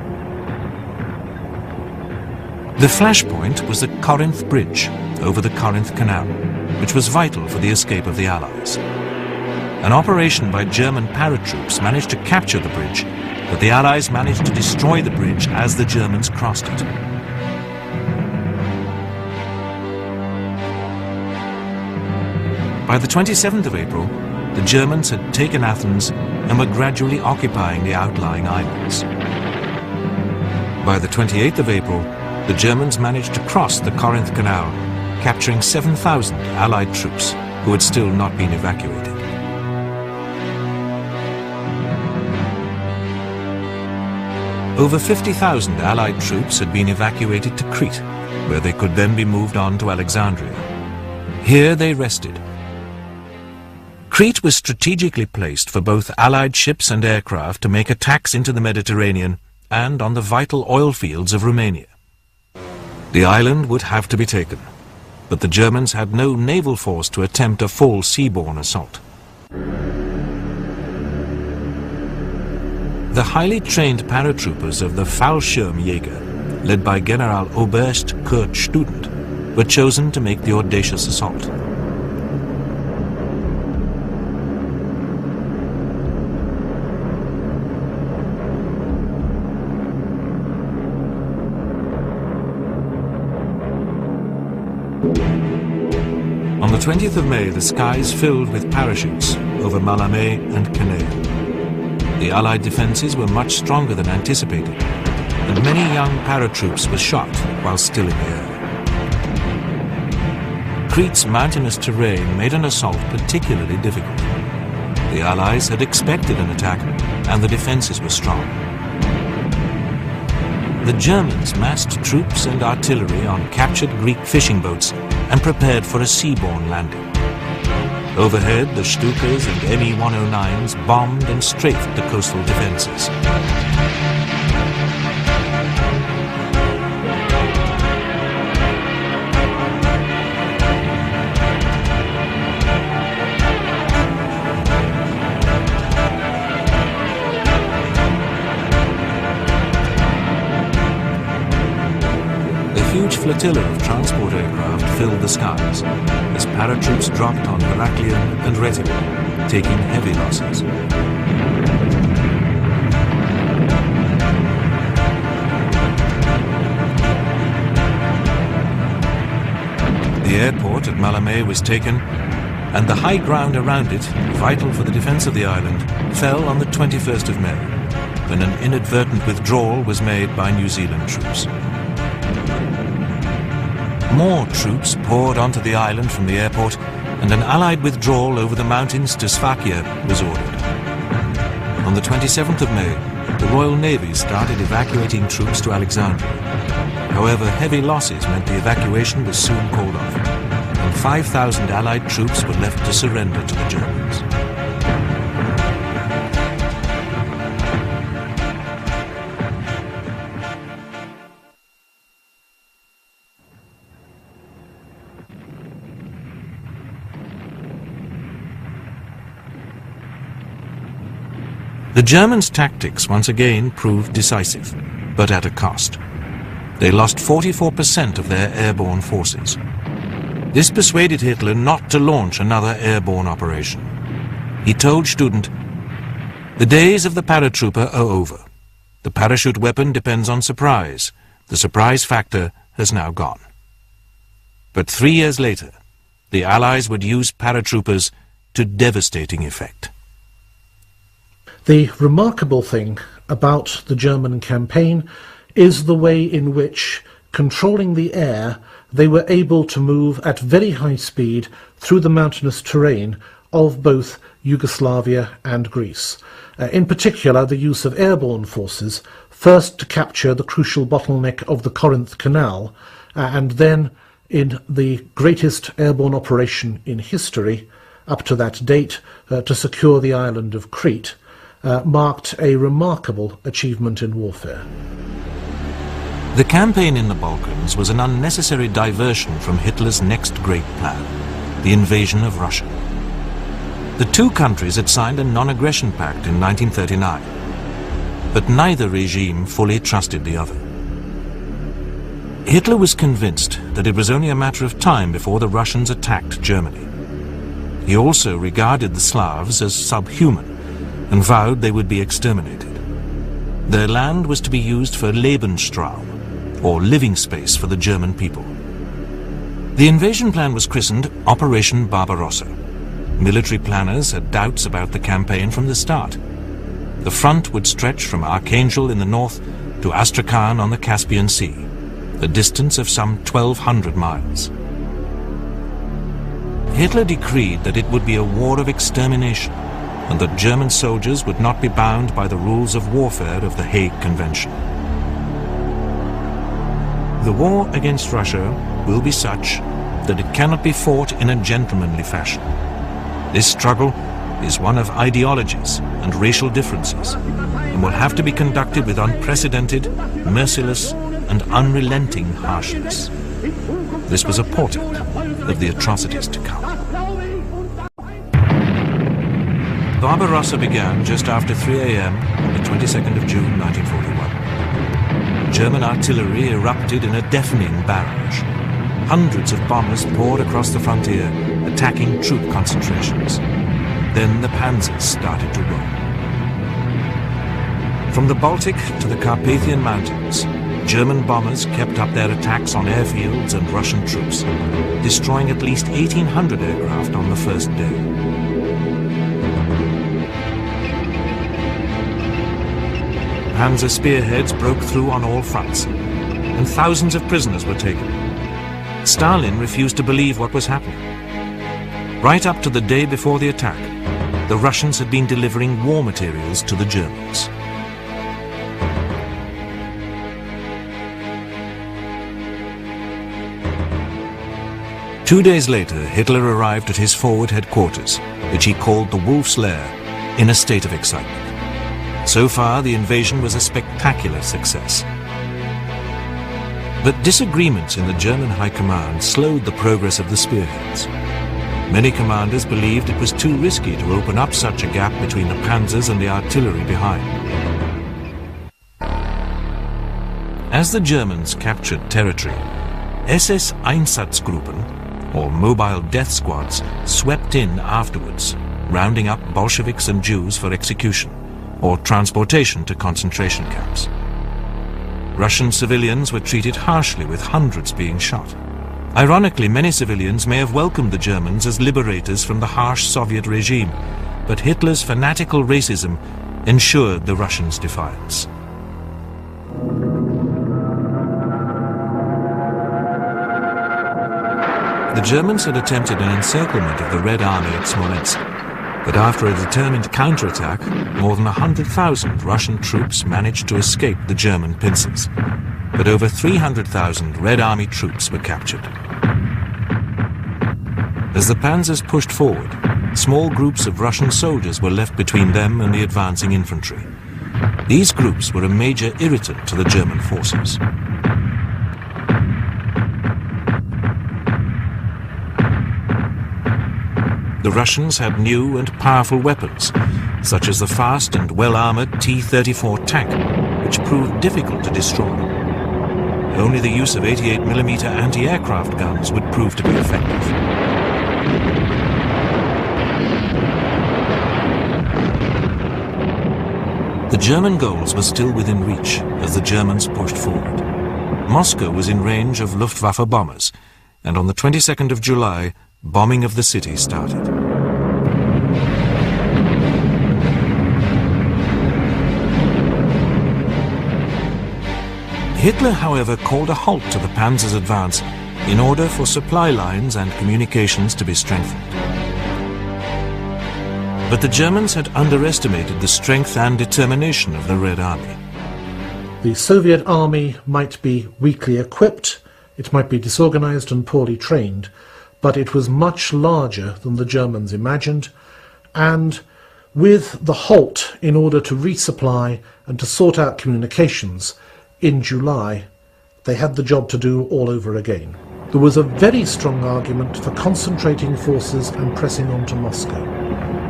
Speaker 1: The flashpoint was the Corinth Bridge over the Corinth Canal, which was vital for the escape of the Allies. An operation by German paratroops managed to capture the bridge, but the Allies managed to destroy the bridge as the Germans crossed it. By the 27th of April, the Germans had taken Athens and were gradually occupying the outlying islands. By the 28th of April, the Germans managed to cross the Corinth Canal, capturing 7,000 Allied troops who had still not been evacuated. Over 50,000 Allied troops had been evacuated to Crete, where they could then be moved on to Alexandria. Here they rested. Crete was strategically placed for both Allied ships and aircraft to make attacks into the Mediterranean and on the vital oil fields of Romania. The island would have to be taken, but the Germans had no naval force to attempt a full seaborne assault. The highly trained paratroopers of the Fallschirmjäger, led by General Oberst Kurt Student, were chosen to make the audacious assault. On the 20th of May, the skies filled with parachutes over Malmö and Cannes. The Allied defenses were much stronger than anticipated, and many young paratroops were shot while still in the air. Crete's mountainous terrain made an assault particularly difficult. The Allies had expected an attack, and the defenses were strong. The Germans massed troops and artillery on captured Greek fishing boats and prepared for a seaborne landing. Overhead, the Stukas and Me-109s bombed and strafed the coastal defenses. A huge flotilla of transport aircraft filled the skies as paratroops dropped on Heraklion and Rhetia, taking heavy losses. The airport at Malomé was taken, and the high ground around it, vital for the defense of the island, fell on the 21st of May, when an inadvertent withdrawal was made by New Zealand troops. More troops poured onto the island from the airport, and an Allied withdrawal over the mountains to Sfakia was ordered. On the 27th of May, the Royal Navy started evacuating troops to Alexandria. However, heavy losses meant the evacuation was soon called off, and 5,000 Allied troops were left to surrender to the Germans. The Germans' tactics once again proved decisive, but at a cost. They lost 44% of their airborne forces. This persuaded Hitler not to launch another airborne operation. He told Student, "The days of the paratrooper are over. The parachute weapon depends on surprise. The surprise factor has now gone." But 3 years later, the Allies would use paratroopers to devastating effect.
Speaker 2: The remarkable thing about the German campaign is the way in which, controlling the air, they were able to move at very high speed through the mountainous terrain of both Yugoslavia and Greece. In particular, the use of airborne forces, first to capture the crucial bottleneck of the Corinth Canal, and then in the greatest airborne operation in history, up to that date, to secure the island of Crete, marked a remarkable achievement in warfare.
Speaker 1: The campaign in the Balkans was an unnecessary diversion from Hitler's next great plan, the invasion of Russia. The two countries had signed a non-aggression pact in 1939, but neither regime fully trusted the other. Hitler was convinced that it was only a matter of time before the Russians attacked Germany. He also regarded the Slavs as subhuman and vowed they would be exterminated. Their land was to be used for Lebensraum, or living space for the German people. The invasion plan was christened Operation Barbarossa. Military planners had doubts about the campaign from the start. The front would stretch from Archangel in the north to Astrakhan on the Caspian Sea, a distance of some 1,200 miles. Hitler decreed that it would be a war of extermination, and that German soldiers would not be bound by the rules of warfare of the Hague Convention. The war against Russia will be such that it cannot be fought in a gentlemanly fashion. This struggle is one of ideologies and racial differences, and will have to be conducted with unprecedented, merciless, and unrelenting harshness. This was a portent of the atrocities to come. Barbarossa began just after 3 a.m. on the 22nd of June 1941. German artillery erupted in a deafening barrage. Hundreds of bombers poured across the frontier, attacking troop concentrations. Then the panzers started to roll. From the Baltic to the Carpathian Mountains, German bombers kept up their attacks on airfields and Russian troops, destroying at least 1,800 aircraft on the first day. Panzer spearheads broke through on all fronts, and thousands of prisoners were taken. Stalin refused to believe what was happening. Right up to the day before the attack, the Russians had been delivering war materials to the Germans. Two days later, Hitler arrived at his forward headquarters, which he called the Wolf's Lair, in a state of excitement. So far, the invasion was a spectacular success. But disagreements in the German high command slowed the progress of the spearheads. Many commanders believed it was too risky to open up such a gap between the panzers and the artillery behind. As the Germans captured territory, SS Einsatzgruppen, or mobile death squads, swept in afterwards, rounding up Bolsheviks and Jews for execution or transportation to concentration camps. Russian civilians were treated harshly, with hundreds being shot. Ironically, many civilians may have welcomed the Germans as liberators from the harsh Soviet regime, but Hitler's fanatical racism ensured the Russians' defiance. The Germans had attempted an encirclement of the Red Army at Smolensk, but after a determined counterattack, more than 100,000 Russian troops managed to escape the German pincers. But over 300,000 Red Army troops were captured. As the panzers pushed forward, small groups of Russian soldiers were left between them and the advancing infantry. These groups were a major irritant to the German forces. The Russians had new and powerful weapons, such as the fast and well-armored T-34 tank, which proved difficult to destroy. Only the use of 88mm anti-aircraft guns would prove to be effective. The German goals were still within reach as the Germans pushed forward. Moscow was in range of Luftwaffe bombers, and on the 22nd of July, bombing of the city started. Hitler, however, called a halt to the panzers' advance in order for supply lines and communications to be strengthened. But the Germans had underestimated the strength and determination of the Red Army.
Speaker 2: The Soviet army might be weakly equipped, it might be disorganized and poorly trained, but it was much larger than the Germans imagined, and with the halt in order to resupply and to sort out communications in July, they had the job to do all over again. There was a very strong argument for concentrating forces and pressing on to Moscow.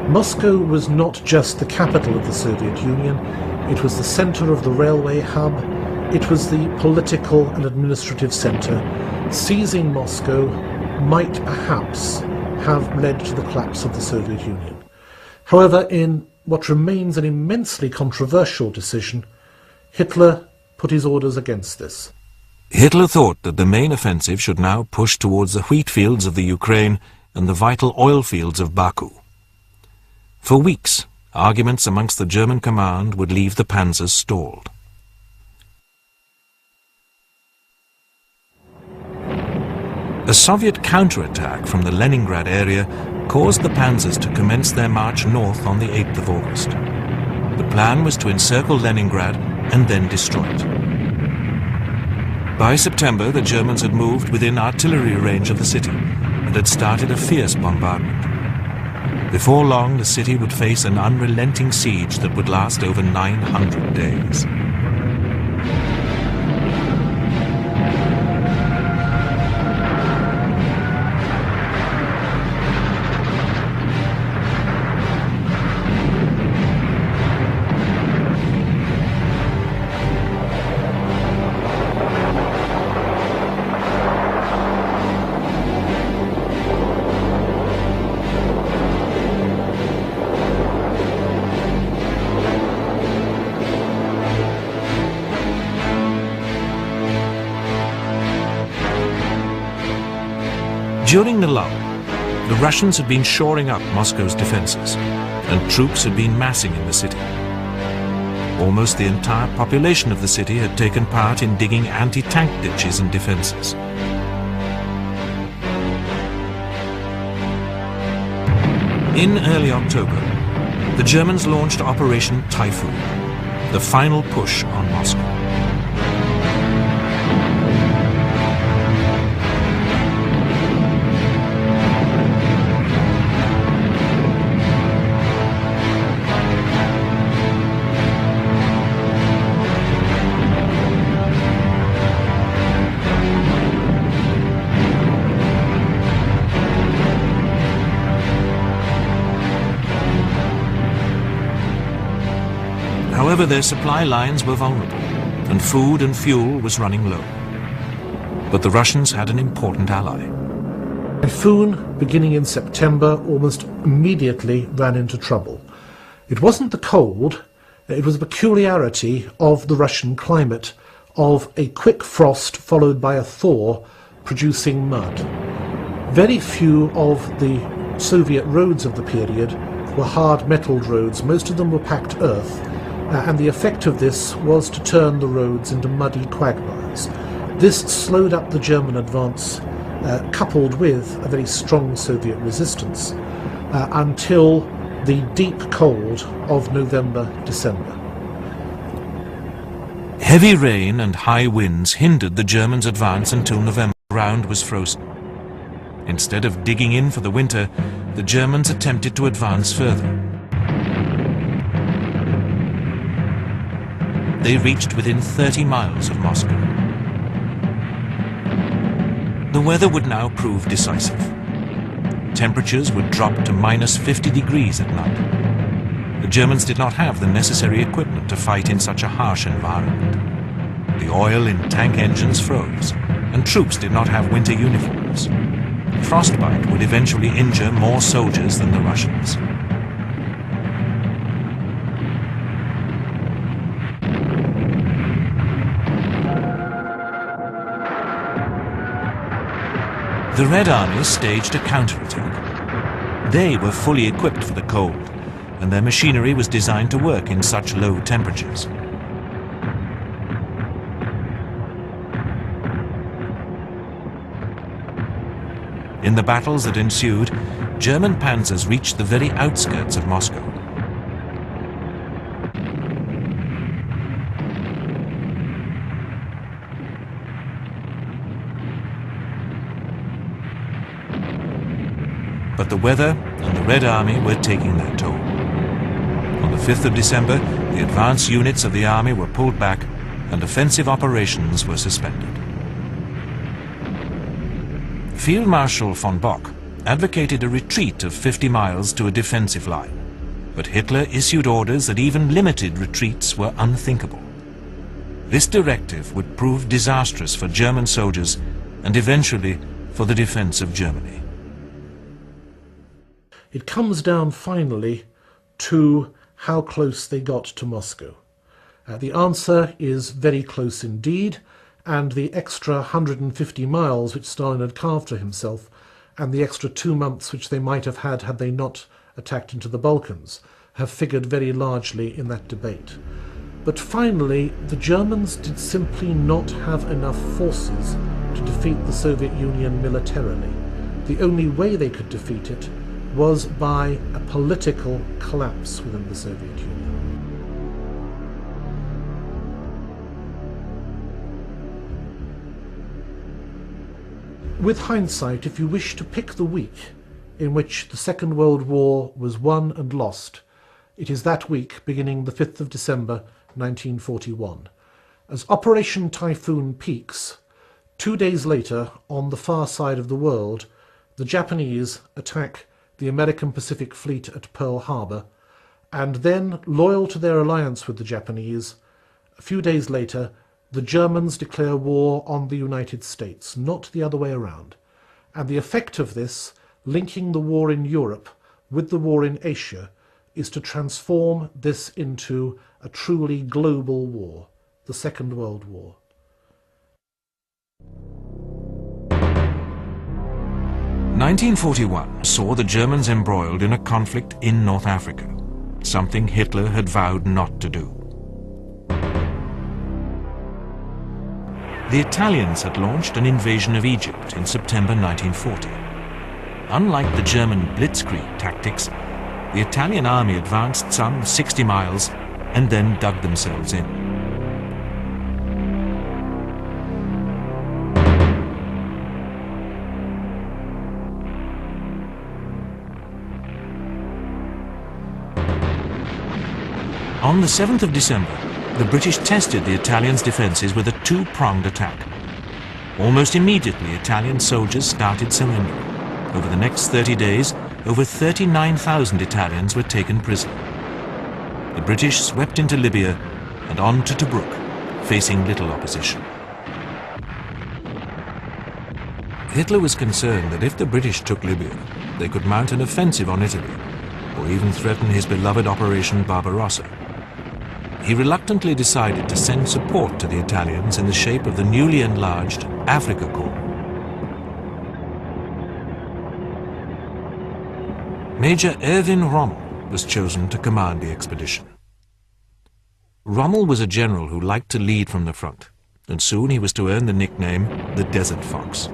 Speaker 2: Moscow was not just the capital of the Soviet Union, it was the centre of the railway hub, it was the political and administrative centre. Seizing Moscow might perhaps have led to the collapse of the Soviet Union. However, in what remains an immensely controversial decision, Hitler put his orders against this.
Speaker 1: Hitler thought that the main offensive should now push towards the wheat fields of the Ukraine and the vital oil fields of Baku. For weeks, arguments amongst the German command would leave the panzers stalled. A Soviet counterattack from the Leningrad area caused the panzers to commence their march north on the 8th of August. The plan was to encircle Leningrad and then destroy it. By September, the Germans had moved within artillery range of the city and had started a fierce bombardment. Before long, the city would face an unrelenting siege that would last over 900 days. During the lull, the Russians had been shoring up Moscow's defenses, and troops had been massing in the city. Almost the entire population of the city had taken part in digging anti-tank ditches and defenses. In early October, the Germans launched Operation Typhoon, the final push on Moscow. However, their supply lines were vulnerable, and food and fuel was running low. But the Russians had an important ally.
Speaker 2: Typhoon, beginning in September, almost immediately ran into trouble. It wasn't the cold, it was a peculiarity of the Russian climate, of a quick frost followed by a thaw producing mud. Very few of the Soviet roads of the period were hard-metalled roads. Most of them were packed earth. And the effect of this was to turn the roads into muddy quagmires. This slowed up the German advance, coupled with a very strong Soviet resistance, until the deep cold of November-December.
Speaker 1: Heavy rain and high winds hindered the Germans' advance until November. The ground was frozen. Instead of digging in for the winter, the Germans attempted to advance further. They reached within 30 miles of Moscow. The weather would now prove decisive. Temperatures would drop to minus 50 degrees at night. The Germans did not have the necessary equipment to fight in such a harsh environment. The oil in tank engines froze, and troops did not have winter uniforms. Frostbite would eventually injure more soldiers than the Russians. The Red Army staged a counterattack. They were fully equipped for the cold, and their machinery was designed to work in such low temperatures. In the battles that ensued, German panzers reached the very outskirts of Moscow. But the weather and the Red Army were taking their toll. On the 5th of December, the advance units of the army were pulled back and offensive operations were suspended. Field Marshal von Bock advocated a retreat of 50 miles to a defensive line, but Hitler issued orders that even limited retreats were unthinkable. This directive would prove disastrous for German soldiers and eventually for the defense of Germany.
Speaker 2: It comes down finally to how close they got to Moscow. The answer is very close indeed, and the extra 150 miles which Stalin had carved for himself, and the extra 2 months which they might have had they not attacked into the Balkans, have figured very largely in that debate. But finally, the Germans did simply not have enough forces to defeat the Soviet Union militarily. The only way they could defeat it was by a political collapse within the Soviet Union. With hindsight, if you wish to pick the week in which the Second World War was won and lost, it is that week beginning the 5th of December 1941. As Operation Typhoon peaks, 2 days later, on the far side of the world, the Japanese attack the American Pacific Fleet at Pearl Harbor, and then, loyal to their alliance with the Japanese, a few days later, the Germans declare war on the United States, not the other way around. And the effect of this, linking the war in Europe with the war in Asia, is to transform this into a truly global war, the Second World War.
Speaker 1: In 1941 saw the Germans embroiled in a conflict in North Africa, something Hitler had vowed not to do. The Italians had launched an invasion of Egypt in September 1940. Unlike the German blitzkrieg tactics, the Italian army advanced some 60 miles and then dug themselves in. On the 7th of December, the British tested the Italians' defences with a two-pronged attack. Almost immediately, Italian soldiers started surrendering. Over the next 30 days, over 39,000 Italians were taken prisoner. The British swept into Libya and on to Tobruk, facing little opposition. Hitler was concerned that if the British took Libya, they could mount an offensive on Italy, or even threaten his beloved Operation Barbarossa. He reluctantly decided to send support to the Italians in the shape of the newly enlarged Afrika Korps. Major Erwin Rommel was chosen to command the expedition. Rommel was a general who liked to lead from the front, and soon he was to earn the nickname the Desert Fox.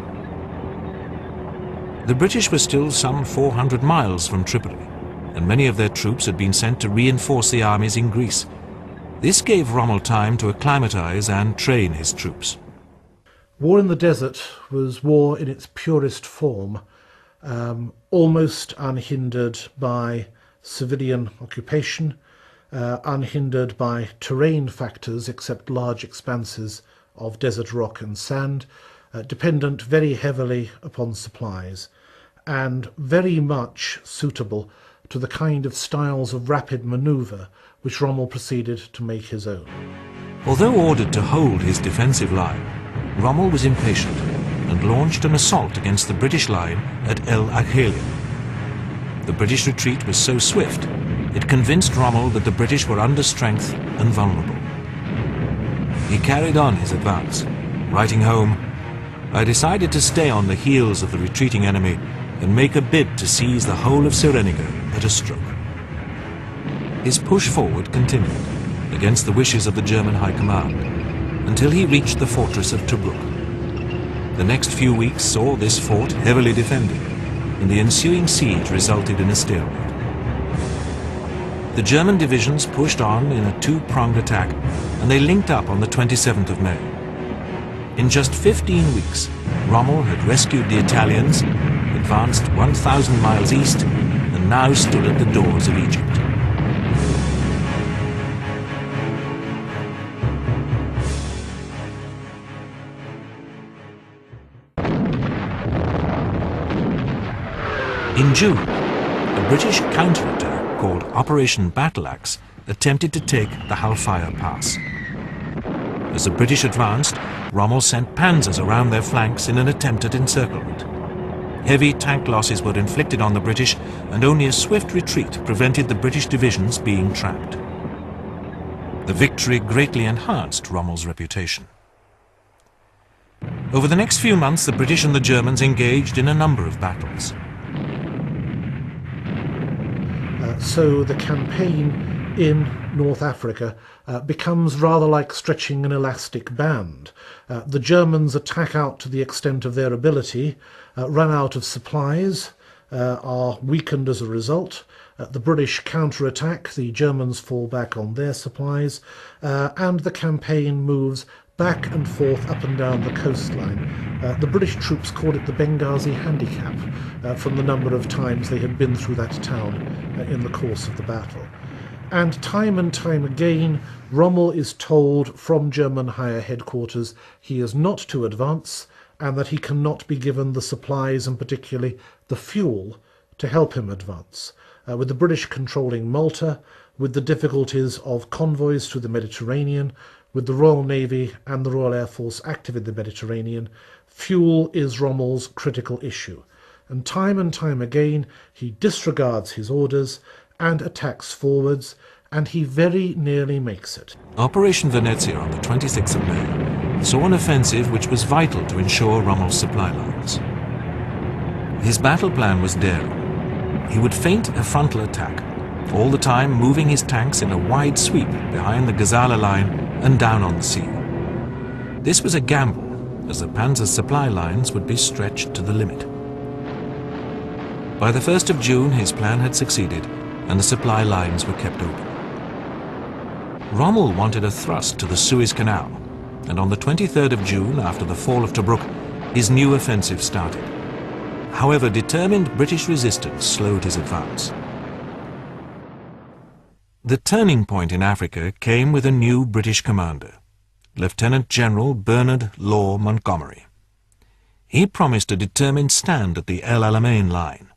Speaker 1: The British were still some 400 miles from Tripoli, and many of their troops had been sent to reinforce the armies in Greece. This gave Rommel time to acclimatize and train his troops.
Speaker 2: War in the desert was war in its purest form, almost unhindered by civilian occupation, unhindered by terrain factors except large expanses of desert rock and sand, dependent very heavily upon supplies, and very much suitable to the kind of styles of rapid manoeuvre which Rommel proceeded to make his own.
Speaker 1: Although ordered to hold his defensive line, Rommel was impatient and launched an assault against the British line at El Aghelia. The British retreat was so swift, it convinced Rommel that the British were under strength and vulnerable. He carried on his advance, writing home, "I decided to stay on the heels of the retreating enemy and make a bid to seize the whole of Cyrenaica at a stroke." His push forward continued, against the wishes of the German High Command, until he reached the fortress of Tobruk. The next few weeks saw this fort heavily defended, and the ensuing siege resulted in a stalemate. The German divisions pushed on in a two-pronged attack, and they linked up on the 27th of May. In just 15 weeks, Rommel had rescued the Italians, advanced 1,000 miles east, and now stood at the doors of Egypt. In June, a British counterattack called Operation Battle Axe attempted to take the Halfaya Pass. As the British advanced, Rommel sent panzers around their flanks in an attempt at encirclement. Heavy tank losses were inflicted on the British, and only a swift retreat prevented the British divisions being trapped. The victory greatly enhanced Rommel's reputation. Over the next few months, the British and the Germans engaged in a number of battles.
Speaker 2: So the campaign in North Africa becomes rather like stretching an elastic band. The Germans attack out to the extent of their ability, run out of supplies, are weakened as a result. The British counterattack, the Germans fall back on their supplies, and the campaign moves back and forth up and down the coastline. The British troops called it the Benghazi Handicap from the number of times they had been through that town in the course of the battle. And time again, Rommel is told from German higher headquarters he is not to advance and that he cannot be given the supplies and particularly the fuel to help him advance. With the British controlling Malta, with the difficulties of convoys through the Mediterranean, with the Royal Navy and the Royal Air Force active in the Mediterranean, fuel is Rommel's critical issue. And time again, he disregards his orders and attacks forwards, and he very nearly makes it.
Speaker 1: Operation Venezia on the 26th of May saw an offensive which was vital to ensure Rommel's supply lines. His battle plan was daring. He would feint a frontal attack, all the time moving his tanks in a wide sweep behind the Gazala line and down on the sea. This was a gamble, as the Panzer's supply lines would be stretched to the limit. By the 1st of June, his plan had succeeded, and the supply lines were kept open. Rommel wanted a thrust to the Suez Canal, and on the 23rd of June, after the fall of Tobruk, his new offensive started. However, determined British resistance slowed his advance. The turning point in Africa came with a new British commander, Lieutenant General Bernard Law Montgomery. He promised a determined stand at the El Alamein line.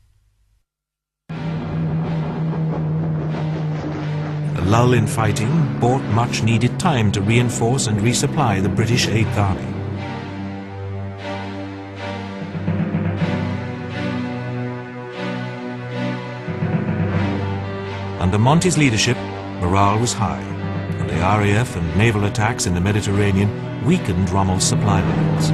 Speaker 1: A lull in fighting bought much needed time to reinforce and resupply the British Eighth Army. Under Monty's leadership, morale was high, and the RAF and naval attacks in the Mediterranean weakened Rommel's supply lines.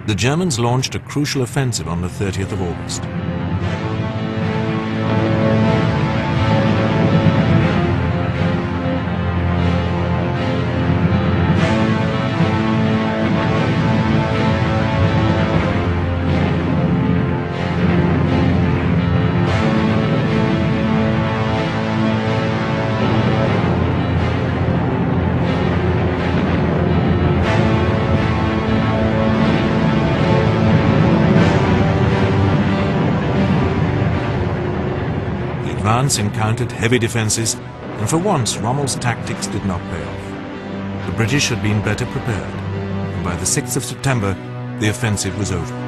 Speaker 1: The Germans launched a crucial offensive on the 30th of August. The advance encountered heavy defences, and for once Rommel's tactics did not pay off. The British had been better prepared, and by the 6th of September, the offensive was over.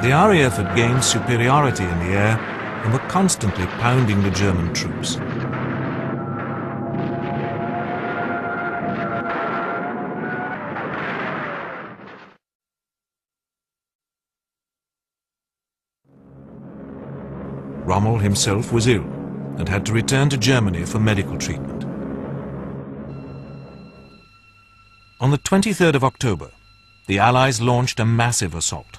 Speaker 1: The RAF had gained superiority in the air and were constantly pounding the German troops. Rommel himself was ill and had to return to Germany for medical treatment. On the 23rd of October, the Allies launched a massive assault.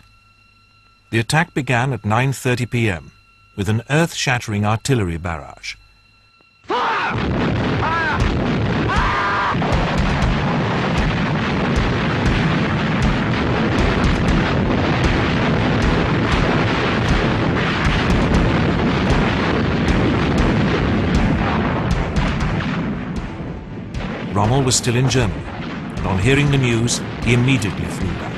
Speaker 1: The attack began at 9:30 p.m. with an earth-shattering artillery barrage.
Speaker 3: Fire! Fire!
Speaker 1: Rommel was still in Germany, and on hearing the news, he immediately flew back.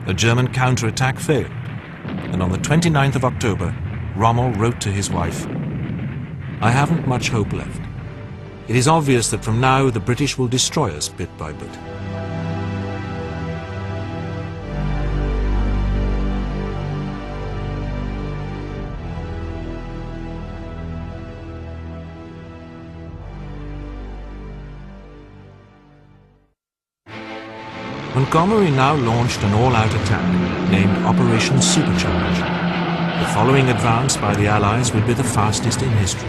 Speaker 1: The German counterattack failed, and on the 29th of October, Rommel wrote to his wife, "I haven't much hope left. It is obvious that from now the British will destroy us bit by bit." Montgomery now launched an all-out attack named Operation Supercharge. The following advance by the Allies would be the fastest in history.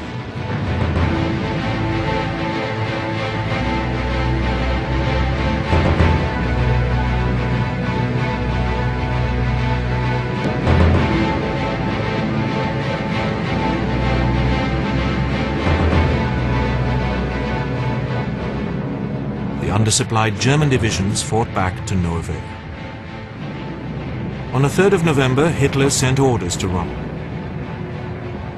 Speaker 1: undersupplied German divisions fought back to no avail. On the 3rd of November, Hitler sent orders to Rommel.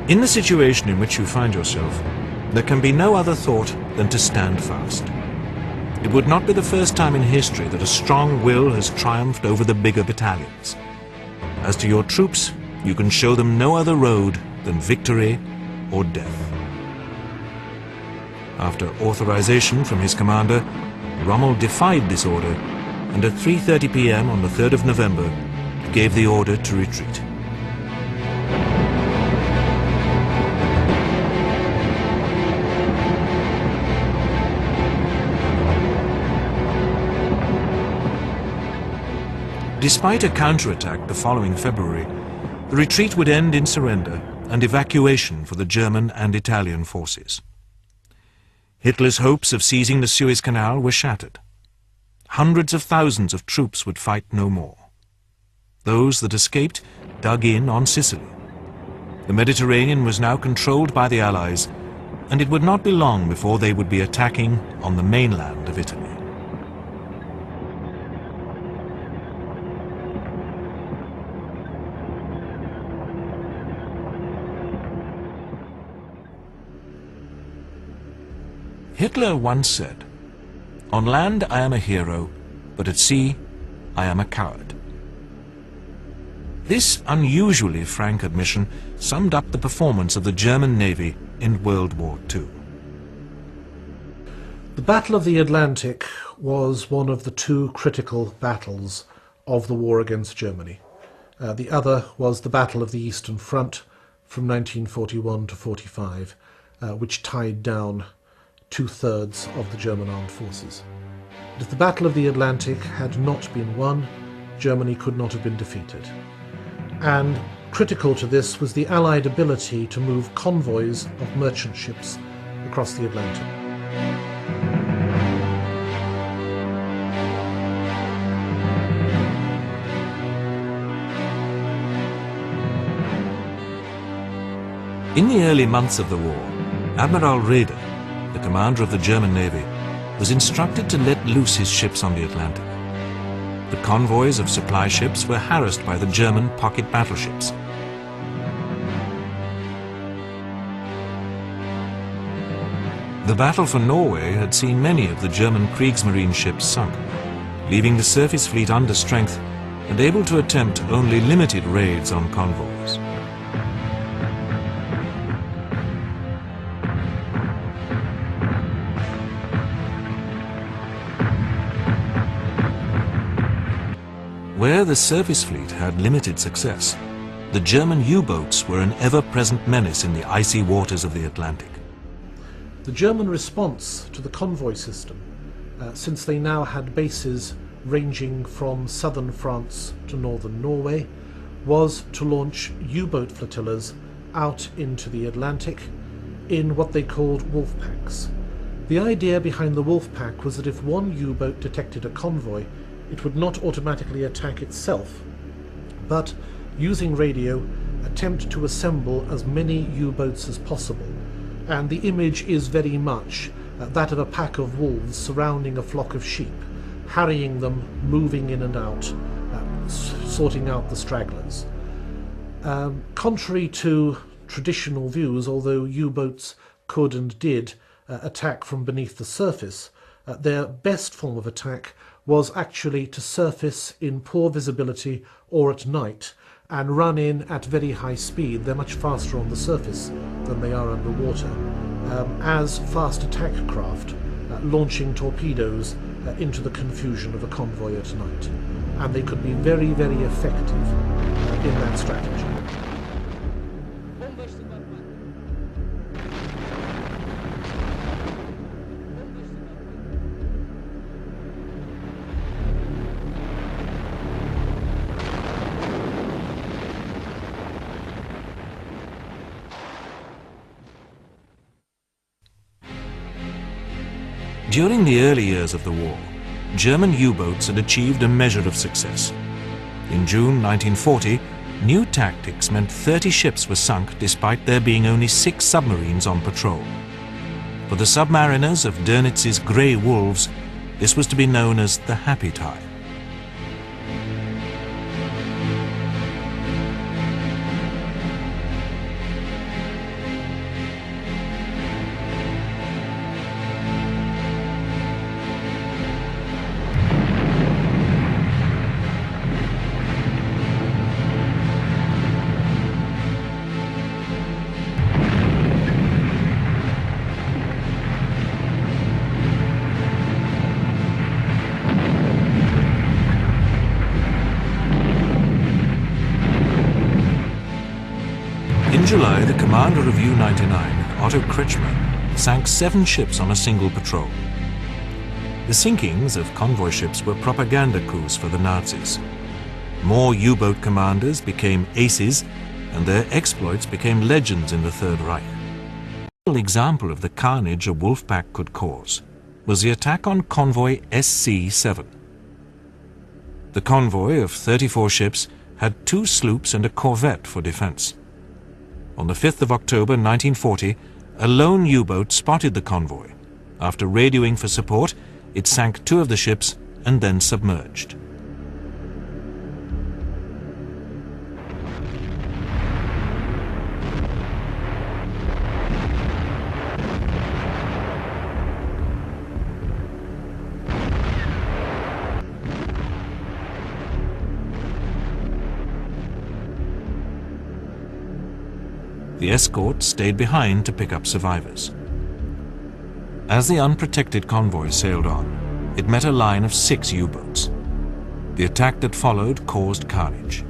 Speaker 1: In the situation in which you find yourself, there can be no other thought than to stand fast. It would not be the first time in history that a strong will has triumphed over the bigger battalions. As to your troops, you can show them no other road than victory or death. After authorization from his commander, Rommel defied this order and at 3:30 p.m. on the 3rd of November gave the order to retreat. Despite a counterattack the following February, the retreat would end in surrender and evacuation for the German and Italian forces. Hitler's hopes of seizing the Suez Canal were shattered. Hundreds of thousands of troops would fight no more. Those that escaped dug in on Sicily. The Mediterranean was now controlled by the Allies, and it would not be long before they would be attacking on the mainland of Italy. Hitler once said, "On land I am a hero, but at sea I am a coward." This unusually frank admission summed up the performance of the German Navy in World War II.
Speaker 2: The Battle of the Atlantic was one of the two critical battles of the war against Germany. The other was the Battle of the Eastern Front from 1941 to 45, which tied down 2/3 of the German armed forces. But if the Battle of the Atlantic had not been won, Germany could not have been defeated. And critical to this was the Allied ability to move convoys of merchant ships across the Atlantic.
Speaker 1: In the early months of the war, Admiral Raeder, the commander of the German Navy, was instructed to let loose his ships on the Atlantic. The convoys of supply ships were harassed by the German pocket battleships. The battle for Norway had seen many of the German Kriegsmarine ships sunk, leaving the surface fleet under strength and able to attempt only limited raids on convoys. Where the surface fleet had limited success, the German U-boats were an ever-present menace in the icy waters of the Atlantic.
Speaker 2: The German response to the convoy system, since they now had bases ranging from southern France to northern Norway, was to launch U-boat flotillas out into the Atlantic in what they called wolf packs. The idea behind the wolf pack was that if one U-boat detected a convoy, it would not automatically attack itself, but using radio, attempt to assemble as many U-boats as possible. And the image is very much that of a pack of wolves surrounding a flock of sheep, harrying them, moving in and out, sorting out the stragglers. Contrary to traditional views, although U-boats could and did attack from beneath the surface, their best form of attack was actually to surface in poor visibility or at night and run in at very high speed. They're much faster on the surface than they are underwater, as fast attack craft, launching torpedoes into the confusion of a convoy at night. And they could be very, very effective in that strategy.
Speaker 1: During the early years of the war, German U-boats had achieved a measure of success. In June 1940, new tactics meant 30 ships were sunk despite there being only 6 submarines on patrol. For the submariners of Dönitz's Grey Wolves, This was to be known as the Happy Time. In July, the commander of U-99, Otto Kretschmer, sank 7 ships on a single patrol. The sinkings of convoy ships were propaganda coups for the Nazis. More U-boat commanders became aces, and their exploits became legends in the Third Reich. An example of the carnage a Wolfpack could cause was the attack on convoy SC-7. The convoy of 34 ships had 2 sloops and a corvette for defense. On the 5th of October 1940, a lone U-boat spotted the convoy. After radioing for support, it sank 2 of the ships and then submerged. The escort stayed behind to pick up survivors. As the unprotected convoy sailed on, it met a line of 6 U-boats. The attack that followed caused carnage.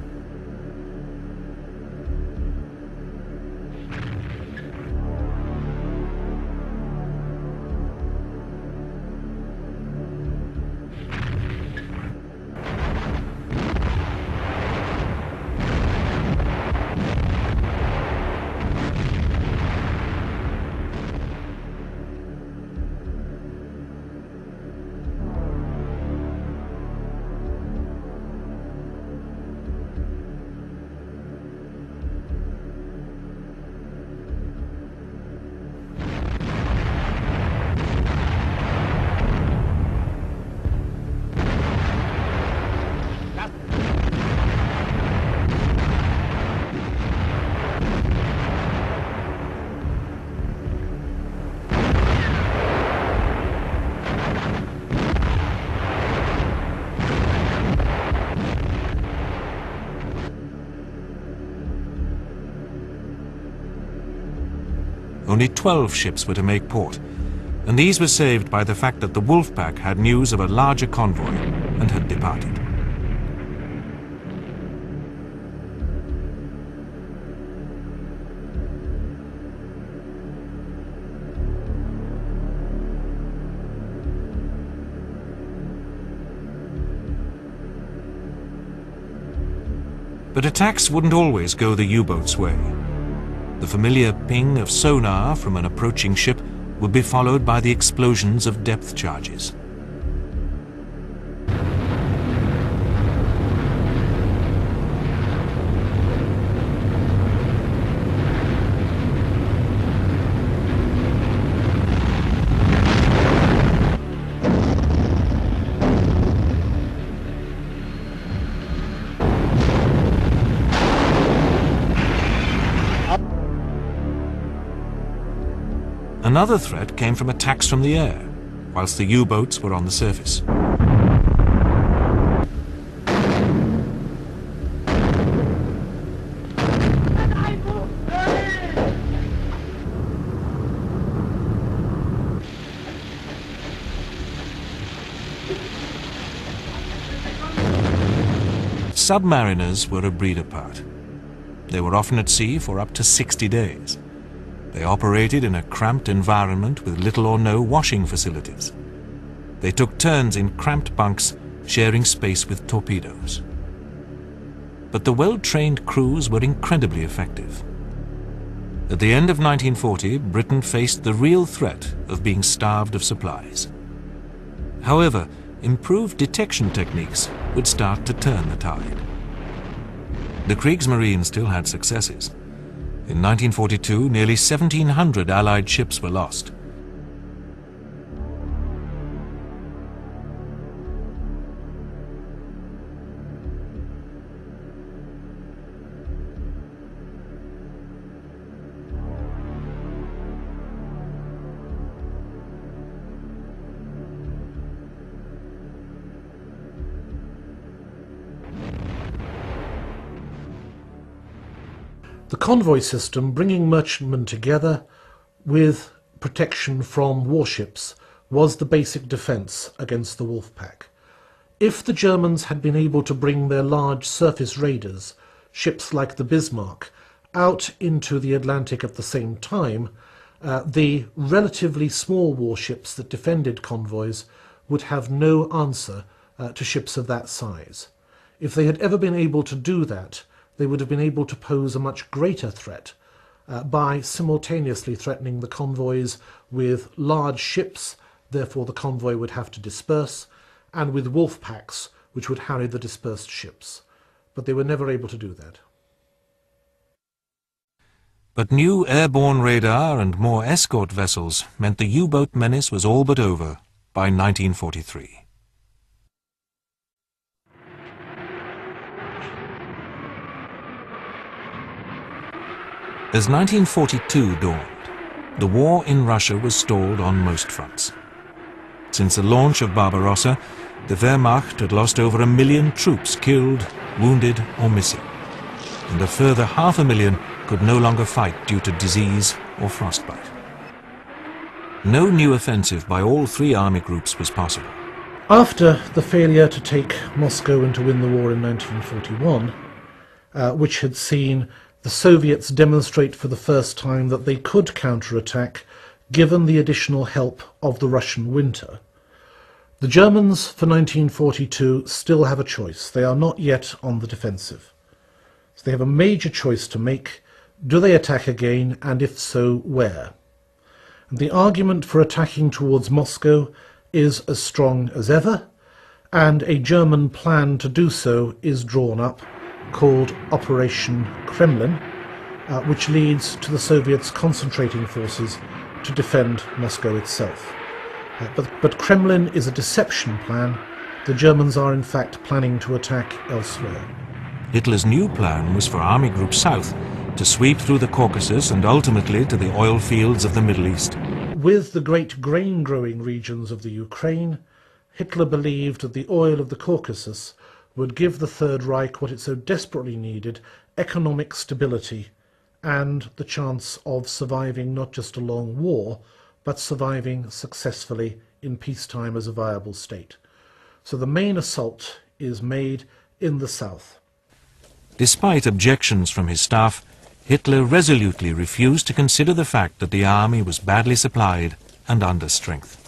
Speaker 1: Only 12 ships were to make port, and these were saved by the fact that the Wolfpack had news of a larger convoy and had departed. But attacks wouldn't always go the U-boat's way. The familiar ping of sonar from an approaching ship would be followed by the explosions of depth charges. Another threat came from attacks from the air, whilst the U-boats were on the surface. Submariners were a breed apart. They were often at sea for up to 60 days. They operated in a cramped environment with little or no washing facilities. They took turns in cramped bunks, sharing space with torpedoes. But the well-trained crews were incredibly effective. At the end of 1940, Britain faced the real threat of being starved of supplies. However, improved detection techniques would start to turn the tide. The Kriegsmarine still had successes. In 1942, nearly 1,700 Allied ships were lost.
Speaker 2: The convoy system, bringing merchantmen together with protection from warships, was the basic defence against the wolf pack. If the Germans had been able to bring their large surface raiders, ships like the Bismarck, out into the Atlantic at the same time, the relatively small warships that defended convoys would have no answer to ships of that size. If they had ever been able to do that, they would have been able to pose a much greater threat by simultaneously threatening the convoys with large ships, therefore the convoy would have to disperse, and with wolf packs, which would harry the dispersed ships. But they were never able to do that.
Speaker 1: But new airborne radar and more escort vessels meant the U-boat menace was all but over by 1943. As 1942 dawned, the war in Russia was stalled on most fronts. Since the launch of Barbarossa, the Wehrmacht had lost over 1 million troops killed, wounded or missing, and a further 500,000 could no longer fight due to disease or frostbite. No new offensive by all three army groups was possible.
Speaker 2: After the failure to take Moscow and to win the war in 1941, which had seen the Soviets demonstrate for the first time that they could counterattack given the additional help of the Russian winter, the Germans for 1942 still have a choice. They are not yet on the defensive. So they have a major choice to make. Do they attack again, and if so, where? And the argument for attacking towards Moscow is as strong as ever, and a German plan to do so is drawn up, called Operation Kremlin, which leads to the Soviets concentrating forces to defend Moscow itself. But Kremlin is a deception plan. The Germans are in fact planning to attack elsewhere.
Speaker 1: Hitler's new plan was for Army Group South to sweep through the Caucasus and ultimately to the oil fields of the Middle East.
Speaker 2: With the great grain-growing regions of the Ukraine, Hitler believed that the oil of the Caucasus would give the Third Reich what it so desperately needed: economic stability and the chance of surviving not just a long war, but surviving successfully in peacetime as a viable state. So the main assault is made in the south.
Speaker 1: Despite objections from his staff, Hitler resolutely refused to consider the fact that the army was badly supplied and under strength.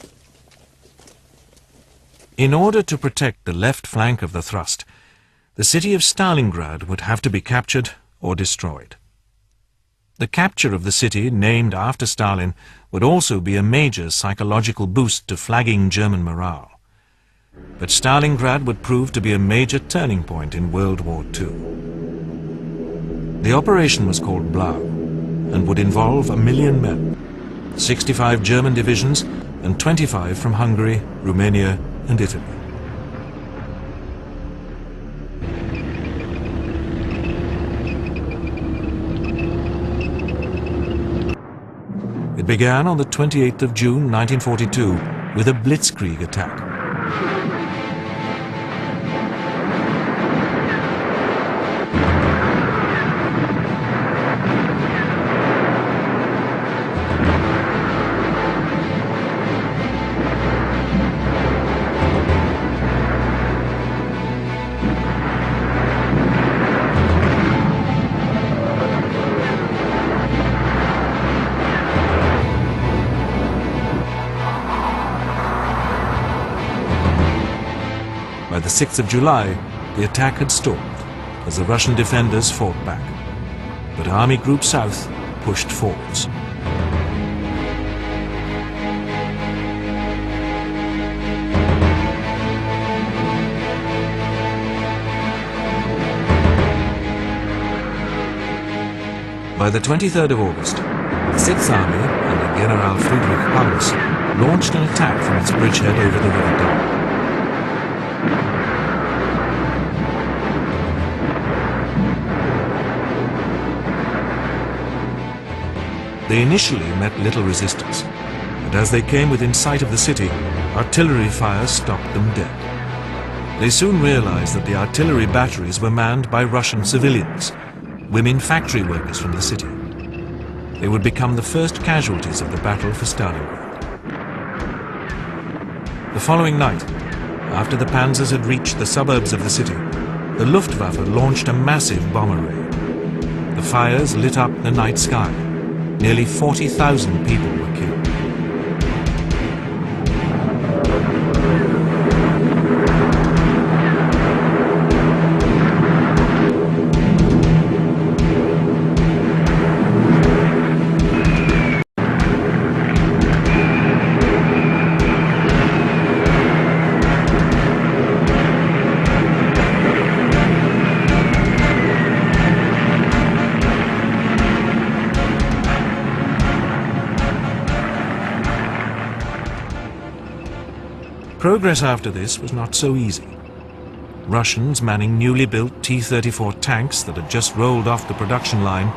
Speaker 1: In order to protect the left flank of the thrust, the city of Stalingrad would have to be captured or destroyed. The capture of the city, named after Stalin, would also be a major psychological boost to flagging German morale. But Stalingrad would prove to be a major turning point in World War II. The operation was called Blau and would involve 1 million men, 65 German divisions and 25 from Hungary, Romania and Italy. It began on the 28th of June 1942 with a blitzkrieg attack. By the 6th of July, the attack had stalled as the Russian defenders fought back. But Army Group South pushed forwards. By the 23rd of August, the 6th Army under General Friedrich Paulus launched an attack from its bridgehead over the River Don. They initially met little resistance, but as they came within sight of the city, artillery fire stopped them dead. They soon realized that the artillery batteries were manned by Russian civilians, women factory workers from the city. They would become the first casualties of the battle for Stalingrad. The following night, after the panzers had reached the suburbs of the city, the Luftwaffe launched a massive bomber raid. The fires lit up the night sky. Nearly 40,000 people were killed. Progress after this was not so easy. Russians manning newly built T-34 tanks that had just rolled off the production line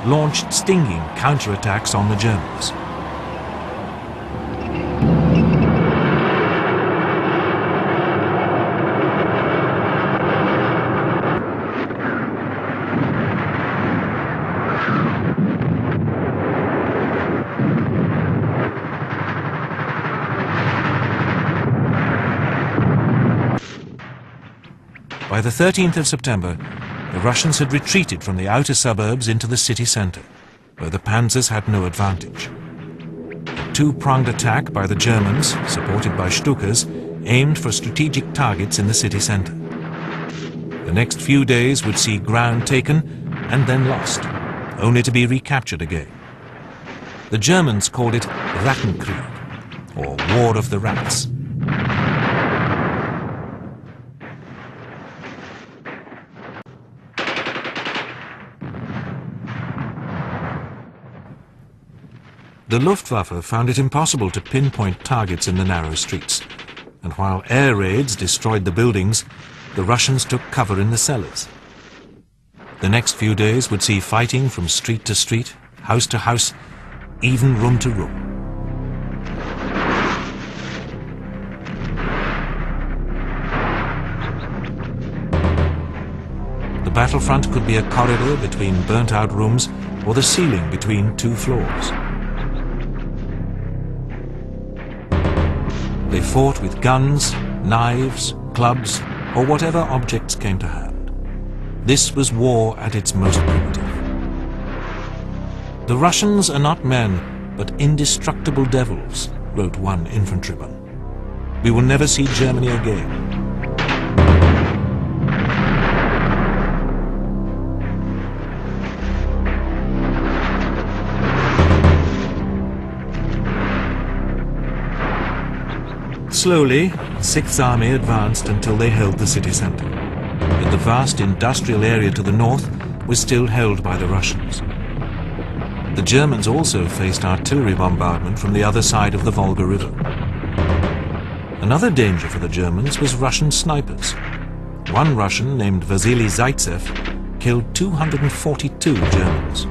Speaker 1: launched stinging counterattacks on the Germans. By the 13th of September, the Russians had retreated from the outer suburbs into the city centre, where the panzers had no advantage. A two-pronged attack by the Germans, supported by Stukas, aimed for strategic targets in the city centre. The next few days would see ground taken and then lost, only to be recaptured again. The Germans called it Rattenkrieg, or War of the Rats. The Luftwaffe found it impossible to pinpoint targets in the narrow streets, and while air raids destroyed the buildings, the Russians took cover in the cellars. The next few days would see fighting from street to street, house to house, even room to room. The battlefront could be a corridor between burnt-out rooms or the ceiling between two floors. They fought with guns, knives, clubs, or whatever objects came to hand. This was war at its most primitive. "The Russians are not men, but indestructible devils," wrote one infantryman. "We will never see Germany again." Slowly, the Sixth Army advanced until they held the city centre. But the vast industrial area to the north was still held by the Russians. The Germans also faced artillery bombardment from the other side of the Volga River. Another danger for the Germans was Russian snipers. One Russian named Vasily Zaitsev killed 242 Germans.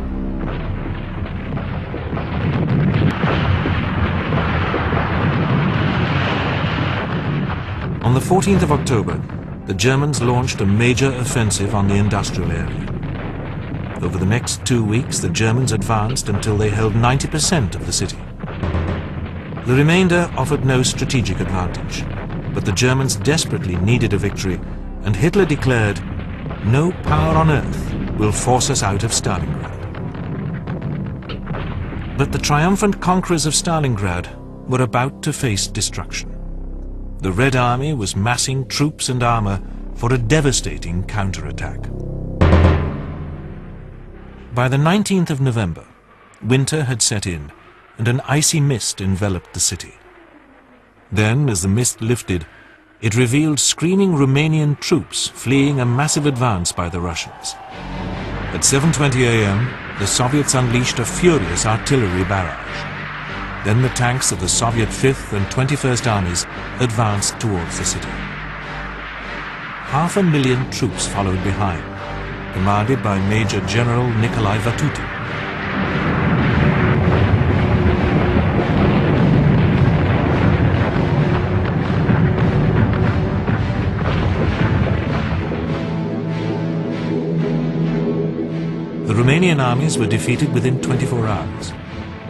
Speaker 1: On the 14th of October, the Germans launched a major offensive on the industrial area. Over the next 2 weeks, the Germans advanced until they held 90% of the city. The remainder offered no strategic advantage, but the Germans desperately needed a victory, and Hitler declared, "No power on earth will force us out of Stalingrad." But the triumphant conquerors of Stalingrad were about to face destruction. The Red Army was massing troops and armor for a devastating counterattack. By the 19th of November, winter had set in, and an icy mist enveloped the city. Then, as the mist lifted, it revealed screaming Romanian troops fleeing a massive advance by the Russians. At 7:20 a.m., the Soviets unleashed a furious artillery barrage. Then the tanks of the Soviet 5th and 21st Armies advanced towards the city. 500,000 troops followed behind, commanded by Major General Nikolai Vatutin. Romanian armies were defeated within 24 hours.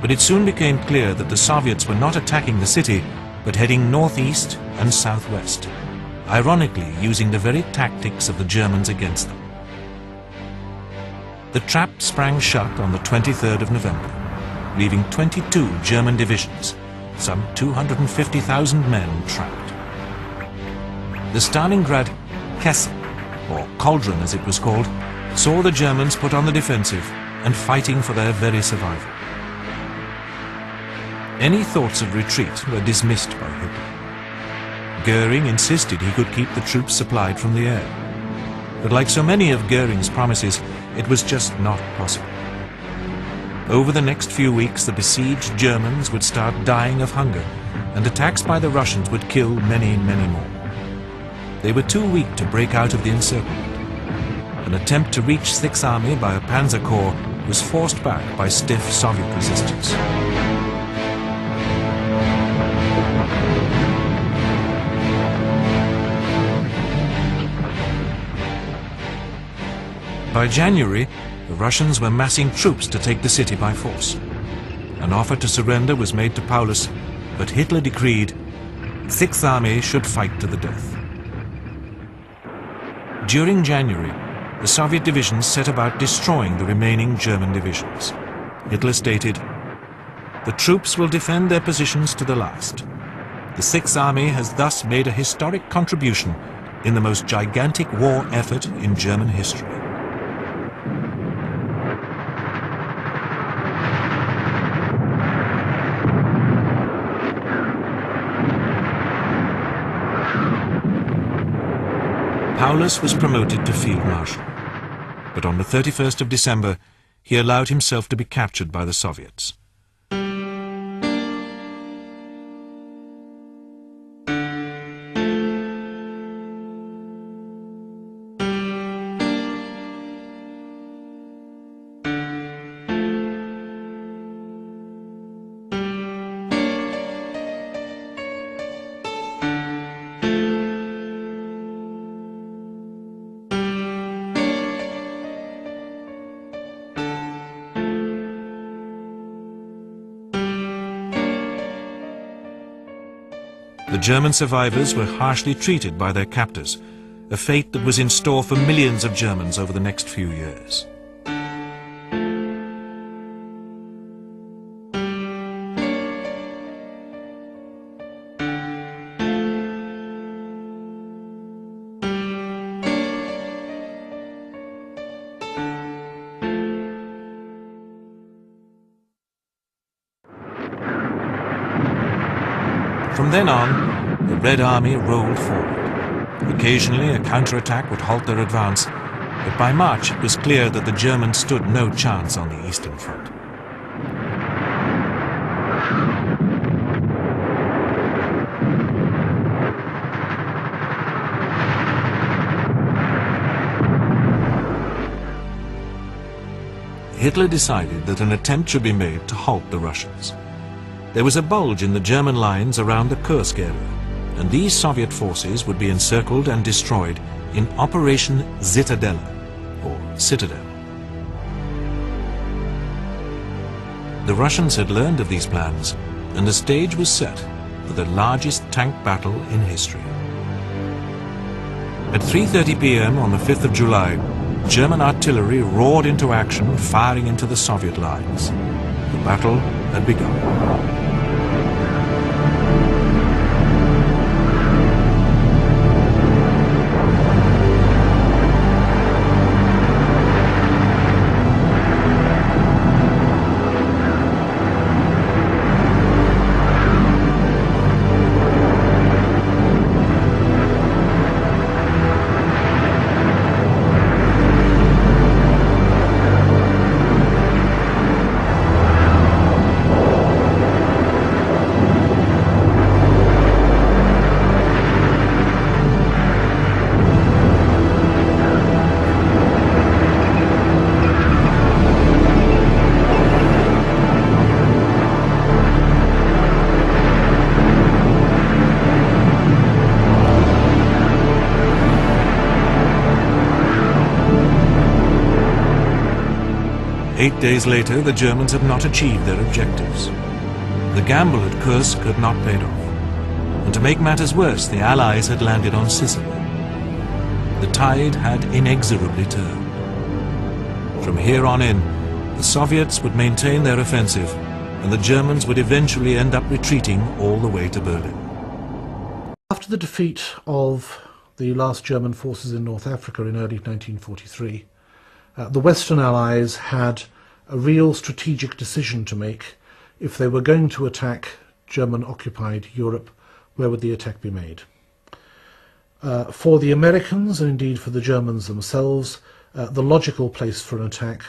Speaker 1: But it soon became clear that the Soviets were not attacking the city, but heading northeast and southwest, ironically using the very tactics of the Germans against them. The trap sprang shut on the 23rd of November, leaving 22 German divisions, some 250,000 men, trapped. The Stalingrad Kessel, or Cauldron as it was called, saw the Germans put on the defensive and fighting for their very survival. Any thoughts of retreat were dismissed by Hitler. Goering insisted he could keep the troops supplied from the air. But like so many of Goering's promises, it was just not possible. Over the next few weeks, the besieged Germans would start dying of hunger, and attacks by the Russians would kill many, many more. They were too weak to break out of the encirclement. An attempt to reach Sixth Army by a Panzer Corps was forced back by stiff Soviet resistance. By January, the Russians were massing troops to take the city by force. An offer to surrender was made to Paulus, but Hitler decreed Sixth Army should fight to the death. During January, the Soviet divisions set about destroying the remaining German divisions. Hitler stated, "The troops will defend their positions to the last. The Sixth Army has thus made a historic contribution in the most gigantic war effort in German history." Paulus was promoted to Field Marshal, but on the 31st of December, he allowed himself to be captured by the Soviets. The German survivors were harshly treated by their captors, a fate that was in store for millions of Germans over the next few years. From then on, the Red Army rolled forward. Occasionally a counterattack would halt their advance, but by March it was clear that the Germans stood no chance on the Eastern Front. Hitler decided that an attempt should be made to halt the Russians. There was a bulge in the German lines around the Kursk area, and these Soviet forces would be encircled and destroyed in Operation Zitadelle, or Citadel. The Russians had learned of these plans, and the stage was set for the largest tank battle in history. At 3:30 p.m. on the 5th of July, German artillery roared into action, firing into the Soviet lines. The battle had begun. 8 days later, the Germans had not achieved their objectives. The gamble at Kursk had not paid off. And to make matters worse, the Allies had landed on Sicily. The tide had inexorably turned. From here on in, the Soviets would maintain their offensive, and the Germans would eventually end up retreating all the way to Berlin.
Speaker 2: After the defeat of the last German forces in North Africa in early 1943, the Western Allies had a real strategic decision to make. If they were going to attack German-occupied Europe, where would the attack be made? For the Americans, and indeed for the Germans themselves, the logical place for an attack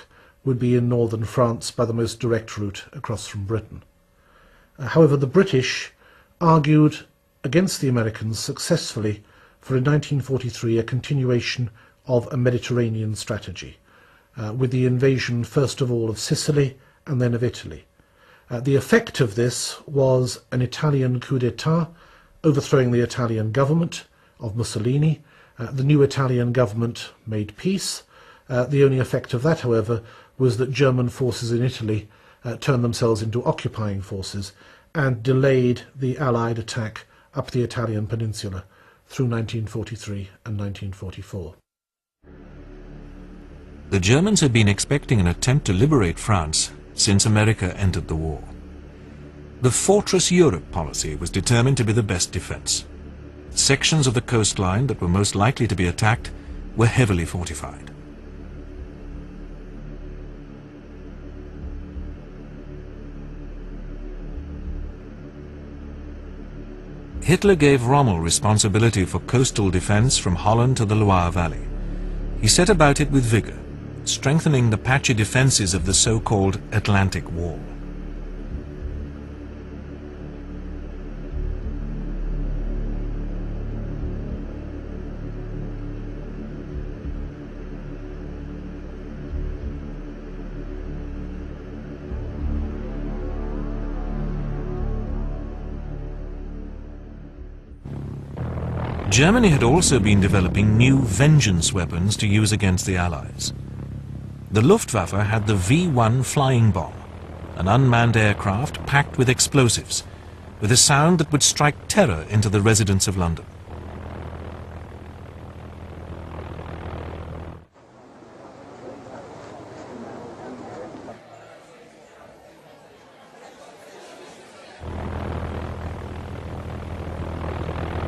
Speaker 2: would be in northern France by the most direct route across from Britain. However, the British argued against the Americans successfully for in 1943 a continuation of a Mediterranean strategy, with the invasion first of all of Sicily and then of Italy. The effect of this was an Italian coup d'etat, overthrowing the Italian government of Mussolini. The new Italian government made peace. The only effect of that, however, was that German forces in Italy turned themselves into occupying forces and delayed the Allied attack up the Italian peninsula through 1943 and 1944.
Speaker 1: The Germans had been expecting an attempt to liberate France since America entered the war. The Fortress Europe policy was determined to be the best defense. Sections of the coastline that were most likely to be attacked were heavily fortified. Hitler gave Rommel responsibility for coastal defense from Holland to the Loire Valley. He set about it with vigor, strengthening the patchy defenses of the so-called Atlantic Wall. Germany had also been developing new vengeance weapons to use against the Allies. The Luftwaffe had the V-1 flying bomb, an unmanned aircraft packed with explosives, with a sound that would strike terror into the residents of London.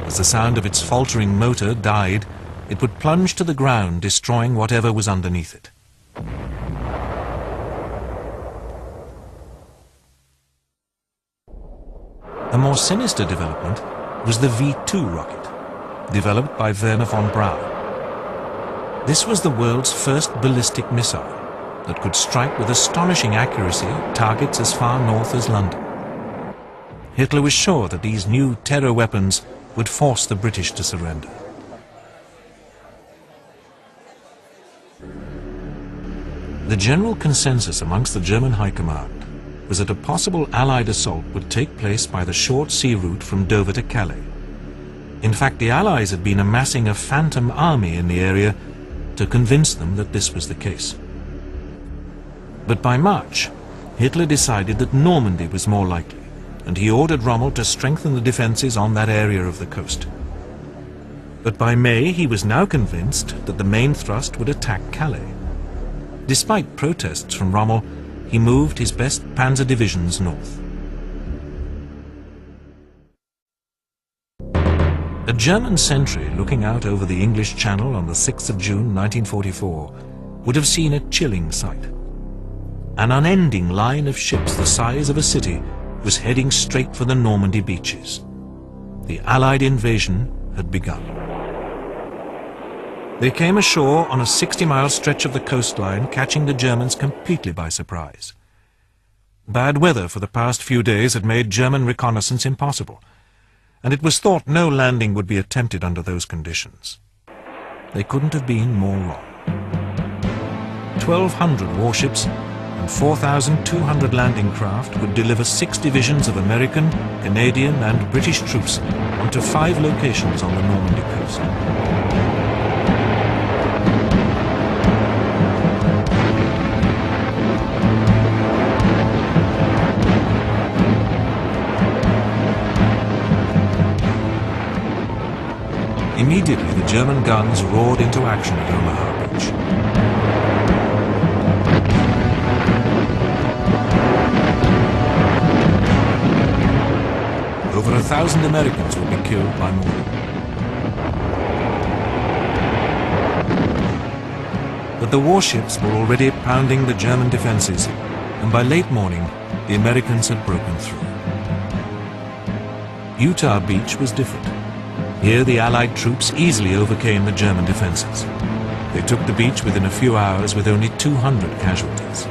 Speaker 1: As the sound of its faltering motor died, it would plunge to the ground, destroying whatever was underneath it. A more sinister development was the V-2 rocket, developed by Wernher von Braun. This was the world's first ballistic missile that could strike with astonishing accuracy targets as far north as London. Hitler was sure that these new terror weapons would force the British to surrender. The general consensus amongst the German High Command was that a possible Allied assault would take place by the short sea route from Dover to Calais. In fact, the Allies had been amassing a phantom army in the area to convince them that this was the case. But by March, Hitler decided that Normandy was more likely, and he ordered Rommel to strengthen the defences on that area of the coast. But by May, he was now convinced that the main thrust would attack Calais. Despite protests from Rommel, he moved his best panzer divisions north. A German sentry looking out over the English Channel on the 6th of June 1944 would have seen a chilling sight. An unending line of ships the size of a city was heading straight for the Normandy beaches. The Allied invasion had begun. They came ashore on a 60-mile stretch of the coastline, catching the Germans completely by surprise. Bad weather for the past few days had made German reconnaissance impossible, and it was thought no landing would be attempted under those conditions. They couldn't have been more wrong. 1,200 warships and 4,200 landing craft would deliver 6 divisions of American, Canadian and British troops onto 5 locations on the Normandy coast. Immediately, the German guns roared into action at Omaha Beach. Over 1,000 Americans would be killed by morning. But the warships were already pounding the German defenses, and by late morning, the Americans had broken through. Utah Beach was different. Here, the Allied troops easily overcame the German defenses. They took the beach within a few hours with only 200 casualties.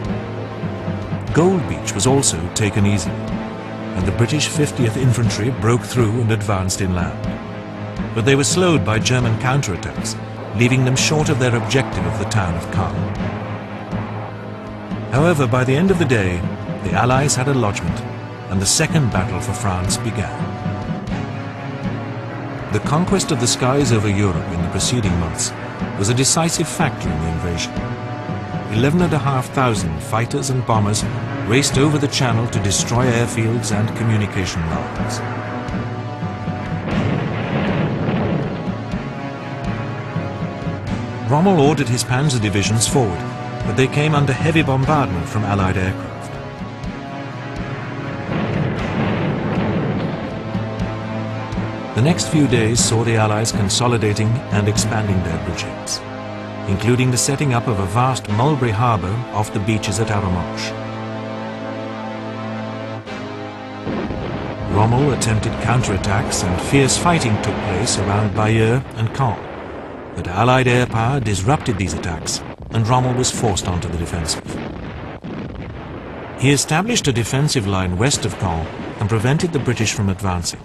Speaker 1: Gold Beach was also taken easily, and the British 50th Infantry broke through and advanced inland. But they were slowed by German counterattacks, leaving them short of their objective of the town of Caen. However, by the end of the day, the Allies had a lodgment, and the second battle for France began. The conquest of the skies over Europe in the preceding months was a decisive factor in the invasion. 11,500 fighters and bombers raced over the Channel to destroy airfields and communication lines. Rommel ordered his panzer divisions forward, but they came under heavy bombardment from Allied aircraft. The next few days saw the Allies consolidating and expanding their bridgeheads, including the setting up of a vast mulberry harbour off the beaches at Arromanches. Rommel attempted counterattacks and fierce fighting took place around Bayeux and Caen, but Allied air power disrupted these attacks and Rommel was forced onto the defensive. He established a defensive line west of Caen and prevented the British from advancing.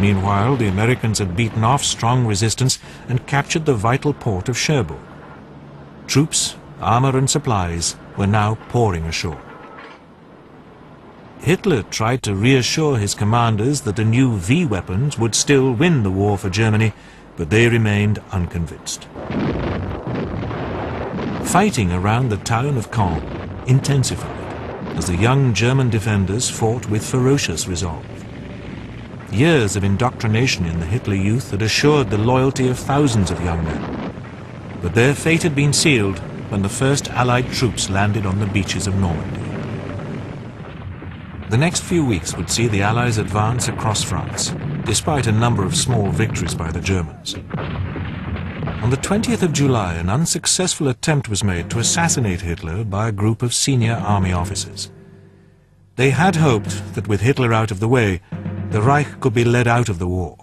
Speaker 1: Meanwhile, the Americans had beaten off strong resistance and captured the vital port of Cherbourg. Troops, armor and supplies were now pouring ashore. Hitler tried to reassure his commanders that the new V weapons would still win the war for Germany, but they remained unconvinced. Fighting around the town of Caen intensified as the young German defenders fought with ferocious resolve. Years of indoctrination in the Hitler youth had assured the loyalty of thousands of young men. But their fate had been sealed when the first Allied troops landed on the beaches of Normandy. The next few weeks would see the Allies advance across France, despite a number of small victories by the Germans. On the 20th of July, an unsuccessful attempt was made to assassinate Hitler by a group of senior army officers. They had hoped that with Hitler out of the way, the Reich could be led out of the war.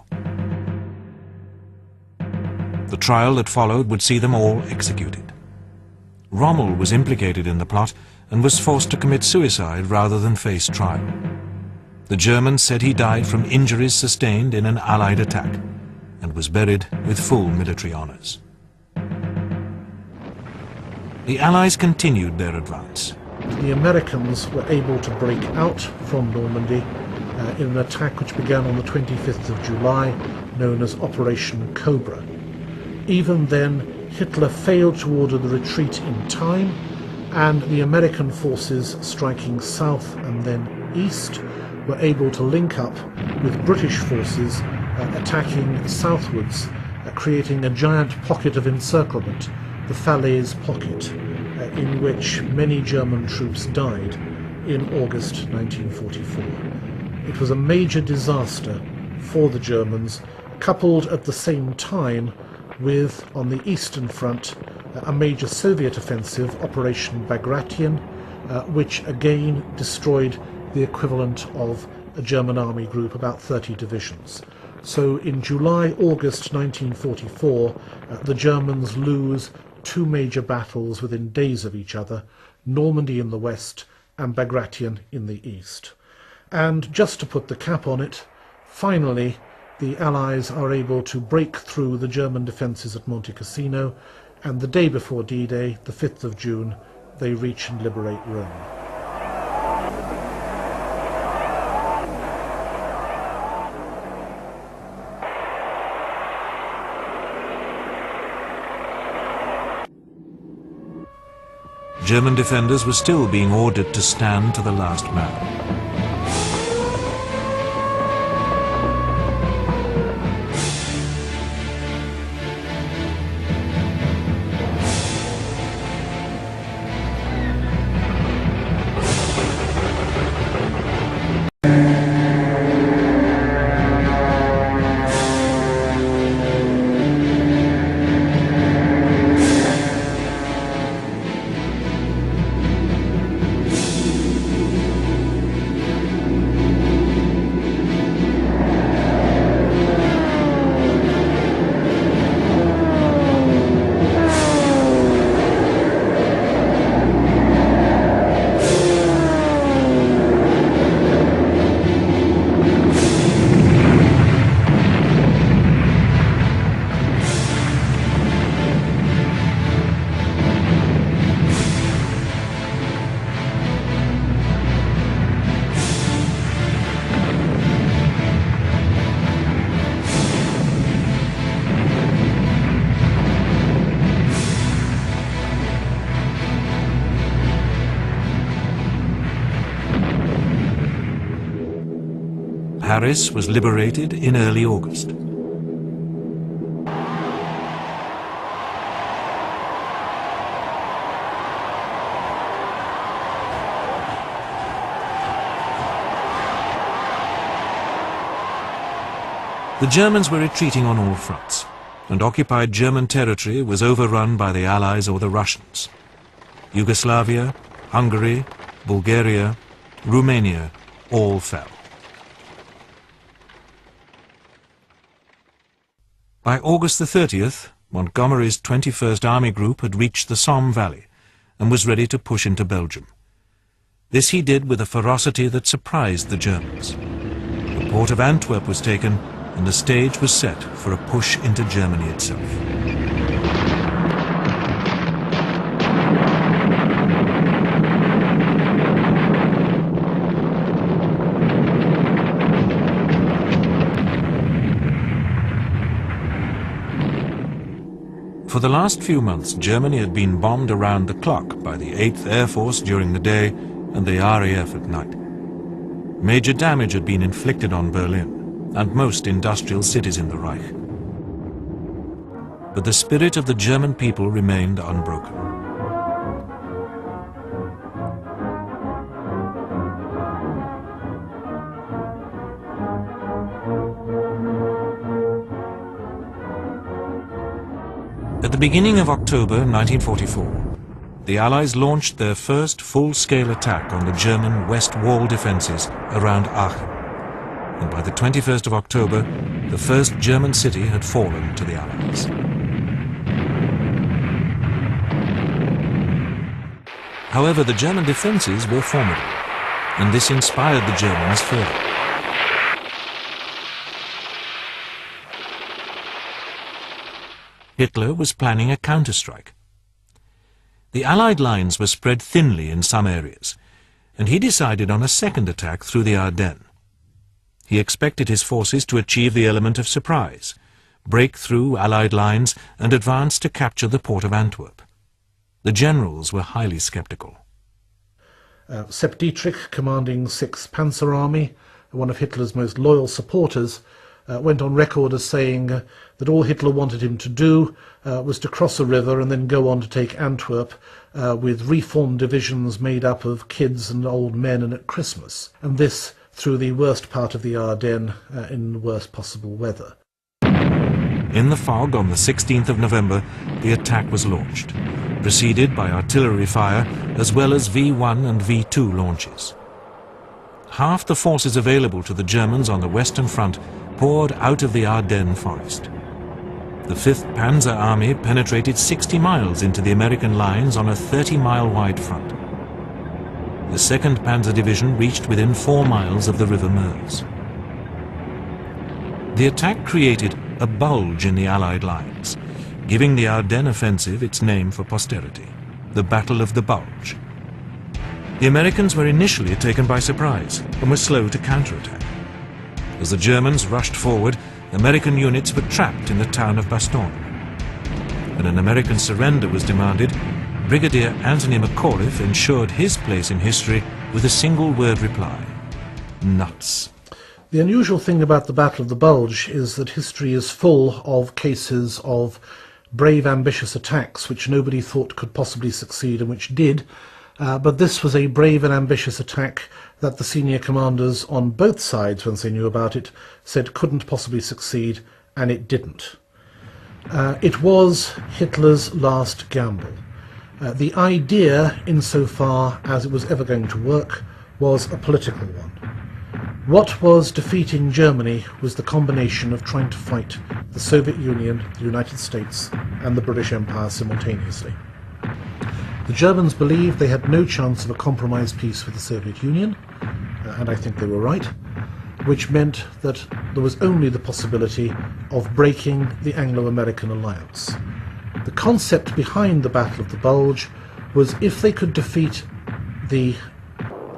Speaker 1: The trial that followed would see them all executed. Rommel was implicated in the plot and was forced to commit suicide rather than face trial. The Germans said he died from injuries sustained in an Allied attack and was buried with full military honors. The Allies continued their advance.
Speaker 2: The Americans were able to break out from Normandy in an attack which began on the 25th of July, known as Operation Cobra. Even then, Hitler failed to order the retreat in time, and the American forces striking south and then east were able to link up with British forces attacking southwards, creating a giant pocket of encirclement, the Falaise Pocket, in which many German troops died in August 1944. It was a major disaster for the Germans, coupled at the same time with, on the Eastern Front, a major Soviet offensive, Operation Bagration, which again destroyed the equivalent of a German army group, about 30 divisions. So in July-August 1944, the Germans lose two major battles within days of each other, Normandy in the west and Bagration in the east. And just to put the cap on it, finally the Allies are able to break through the German defences at Monte Cassino, and the day before D-Day, the 5th of June, they reach and liberate Rome.
Speaker 1: German defenders were still being ordered to stand to the last man. Paris was liberated in early August. The Germans were retreating on all fronts, and occupied German territory was overrun by the Allies or the Russians. Yugoslavia, Hungary, Bulgaria, Romania all fell. By August the 30th, Montgomery's 21st Army Group had reached the Somme Valley and was ready to push into Belgium. This he did with a ferocity that surprised the Germans. The port of Antwerp was taken, and the stage was set for a push into Germany itself. For the last few months, Germany had been bombed around the clock by the 8th Air Force during the day and the RAF at night. Major damage had been inflicted on Berlin and most industrial cities in the Reich. But the spirit of the German people remained unbroken. At the beginning of October 1944, the Allies launched their first full-scale attack on the German West Wall defences around Aachen. And by the 21st of October, the first German city had fallen to the Allies. However, the German defences were formidable, and this inspired the Germans further. Hitler was planning a counterstrike. The Allied lines were spread thinly in some areas, and he decided on a second attack through the Ardennes. He expected his forces to achieve the element of surprise, break through Allied lines and advance to capture the port of Antwerp. The generals were highly sceptical.
Speaker 2: Sepp Dietrich, commanding 6th Panzer Army, one of Hitler's most loyal supporters, went on record as saying that all Hitler wanted him to do was to cross a river and then go on to take Antwerp with reformed divisions made up of kids and old men and at Christmas, and this through the worst part of the Ardennes in the worst possible weather.
Speaker 1: In the fog on the 16th of November, the attack was launched, preceded by artillery fire as well as V-1 and V-2 launches. Half the forces available to the Germans on the Western Front poured out of the Ardennes forest. The 5th Panzer Army penetrated 60 miles into the American lines on a 30-mile wide front. The 2nd Panzer Division reached within 4 miles of the River Meuse. The attack created a bulge in the Allied lines, giving the Ardennes offensive its name for posterity, the Battle of the Bulge. The Americans were initially taken by surprise and were slow to counterattack. As the Germans rushed forward, American units were trapped in the town of Bastogne. When an American surrender was demanded, Brigadier Anthony McAuliffe ensured his place in history with a single-word reply: nuts.
Speaker 2: The unusual thing about the Battle of the Bulge is that history is full of cases of brave, ambitious attacks which nobody thought could possibly succeed and which did, but this was a brave and ambitious attack that the senior commanders on both sides, once they knew about it, said couldn't possibly succeed, and it didn't. It was Hitler's last gamble. The idea, insofar as it was ever going to work, was a political one. What was defeating Germany was the combination of trying to fight the Soviet Union, the United States, and the British Empire simultaneously. The Germans believed they had no chance of a compromise peace with the Soviet Union, and I think they were right, which meant that there was only the possibility of breaking the Anglo-American alliance. The concept behind the Battle of the Bulge was if they could defeat the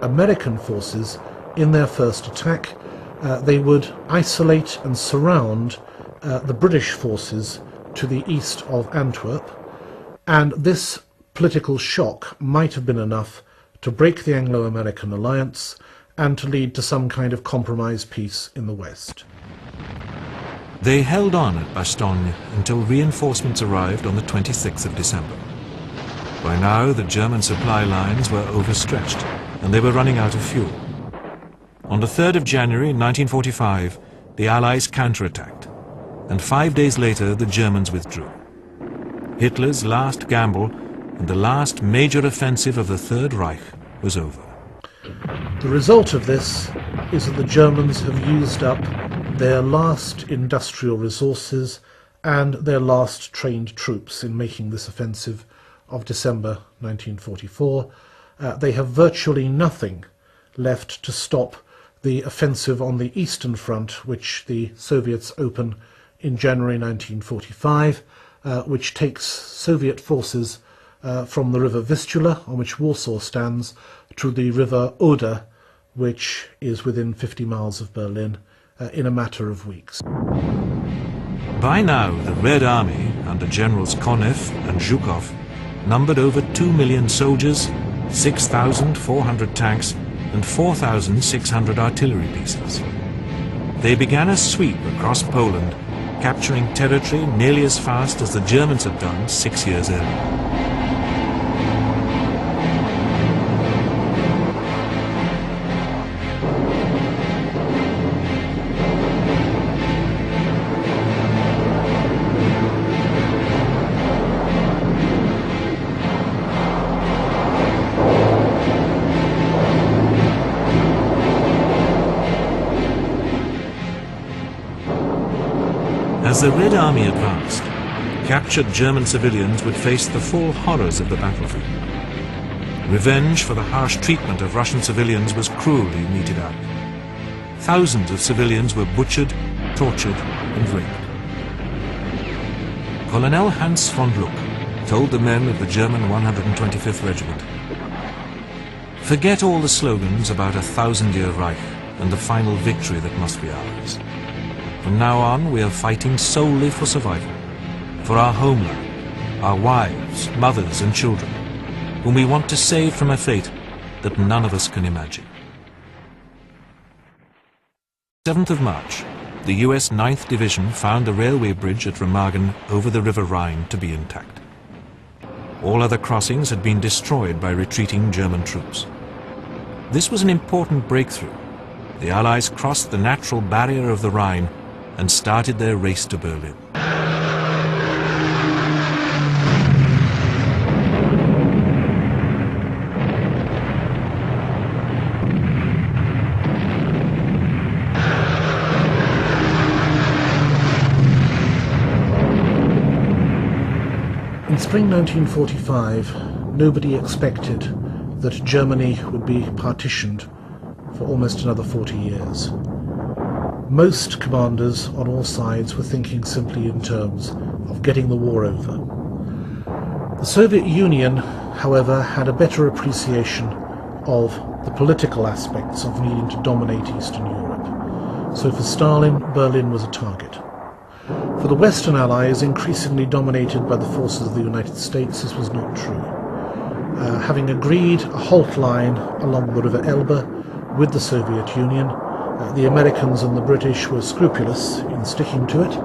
Speaker 2: American forces in their first attack, they would isolate and surround the British forces to the east of Antwerp, and this political shock might have been enough to break the Anglo-American alliance and to lead to some kind of compromise peace in the West.
Speaker 1: They held on at Bastogne until reinforcements arrived on the 26th of December. By now, the German supply lines were overstretched, and they were running out of fuel. On the 3rd of January 1945, the Allies counterattacked, and 5 days later the Germans withdrew. Hitler's last gamble and the last major offensive of the Third Reich was over.
Speaker 2: The result of this is that the Germans have used up their last industrial resources and their last trained troops in making this offensive of December 1944. They have virtually nothing left to stop the offensive on the Eastern Front, which the Soviets open in January 1945, which takes Soviet forces from the river Vistula, on which Warsaw stands, to the river Oder, which is within 50 miles of Berlin, in a matter of weeks.
Speaker 1: By now, the Red Army, under Generals Konev and Zhukov, numbered over 2 million soldiers, 6,400 tanks, and 4,600 artillery pieces. They began a sweep across Poland, capturing territory nearly as fast as the Germans had done 6 years earlier. As the Red Army advanced, captured German civilians would face the full horrors of the battlefield. Revenge for the harsh treatment of Russian civilians was cruelly meted out. Thousands of civilians were butchered, tortured, and raped. Colonel Hans von Gluck told the men of the German 125th Regiment, "Forget all the slogans about a 1,000-year Reich and the final victory that must be ours. From now on, we are fighting solely for survival, for our homeland, our wives, mothers and children, whom we want to save from a fate that none of us can imagine." 7th of March, the US 9th Division found the railway bridge at Remagen over the River Rhine to be intact. All other crossings had been destroyed by retreating German troops. This was an important breakthrough. The Allies crossed the natural barrier of the Rhine and started their race to Berlin.
Speaker 2: In spring 1945, nobody expected that Germany would be partitioned for almost another 40 years. Most commanders on all sides were thinking simply in terms of getting the war over. The Soviet Union, however, had a better appreciation of the political aspects of needing to dominate Eastern Europe. So for Stalin, Berlin was a target. For the Western Allies, increasingly dominated by the forces of the United States, this was not true. Having agreed a halt line along the River Elbe with the Soviet Union, the Americans and the British were scrupulous in sticking to it,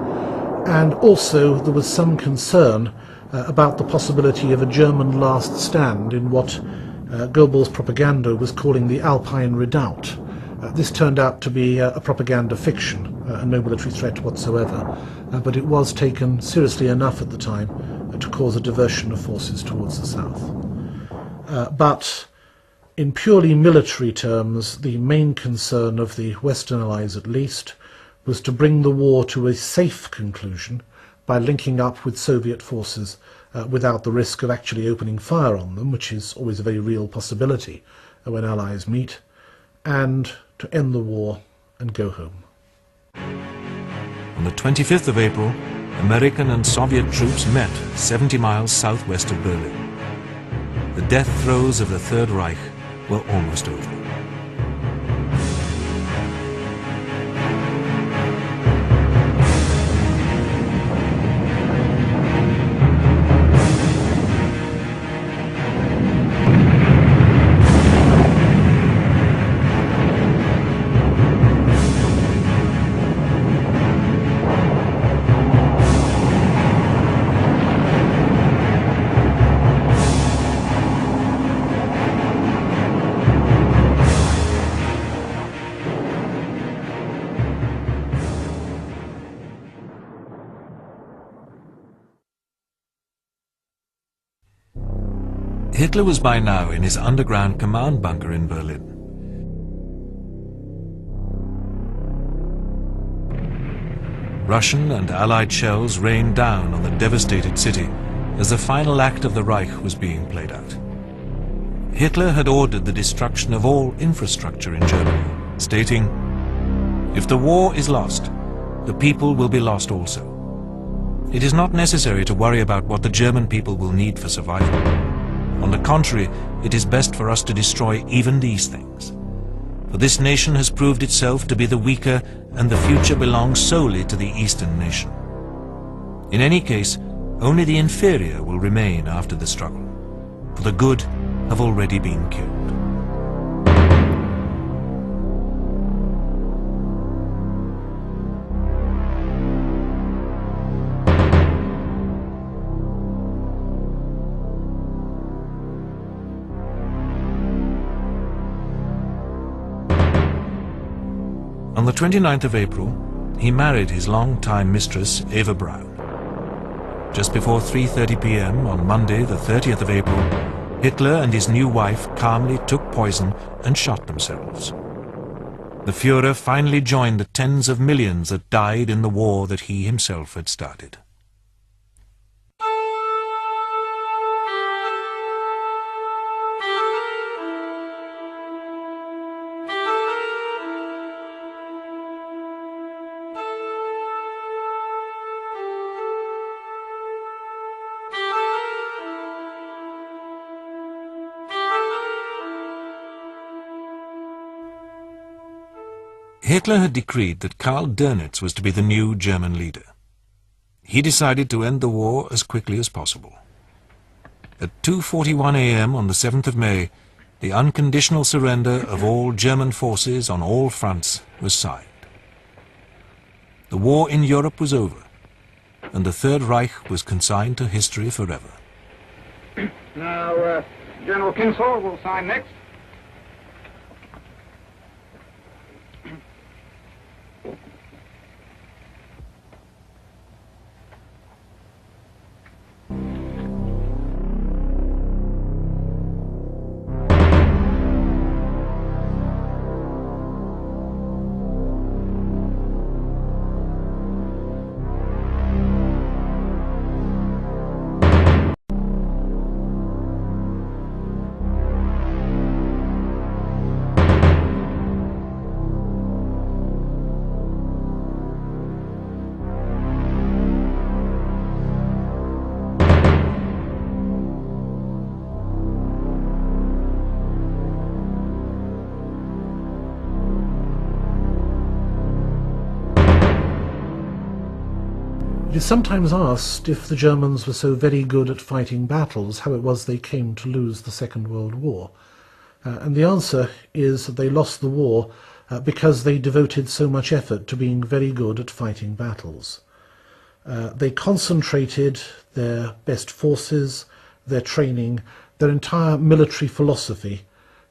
Speaker 2: and also there was some concern about the possibility of a German last stand in what Goebbels' propaganda was calling the Alpine Redoubt. This turned out to be a propaganda fiction, no military threat whatsoever, but it was taken seriously enough at the time to cause a diversion of forces towards the south. But in purely military terms, the main concern of the Western Allies at least was to bring the war to a safe conclusion by linking up with Soviet forces without the risk of actually opening fire on them, which is always a very real possibility when Allies meet, and to end the war and go home.
Speaker 1: On the 25th of April, American and Soviet troops met 70 miles southwest of Berlin. The death throes of the Third Reich were almost over. Hitler was by now in his underground command bunker in Berlin. Russian and Allied shells rained down on the devastated city as the final act of the Reich was being played out. Hitler had ordered the destruction of all infrastructure in Germany, stating, "If the war is lost, the people will be lost also. It is not necessary to worry about what the German people will need for survival. On the contrary, it is best for us to destroy even these things. For this nation has proved itself to be the weaker, and the future belongs solely to the Eastern nation. In any case, only the inferior will remain after the struggle, for the good have already been killed." On the 29th of April, he married his long-time mistress, Eva Braun. Just before 3:30 p.m. on Monday, the 30th of April, Hitler and his new wife calmly took poison and shot themselves. The Führer finally joined the tens of millions that died in the war that he himself had started. Hitler had decreed that Karl Dönitz was to be the new German leader. He decided to end the war as quickly as possible. At 2:41 a.m. on the 7th of May, the unconditional surrender of all German forces on all fronts was signed. The war in Europe was over, and the Third Reich was consigned to history forever.
Speaker 3: Now, General Kinsall will sign next.
Speaker 2: It is sometimes asked if the Germans were so very good at fighting battles, how it was they came to lose the Second World War. And the answer is that they lost the war because they devoted so much effort to being very good at fighting battles. They concentrated their best forces, their training, their entire military philosophy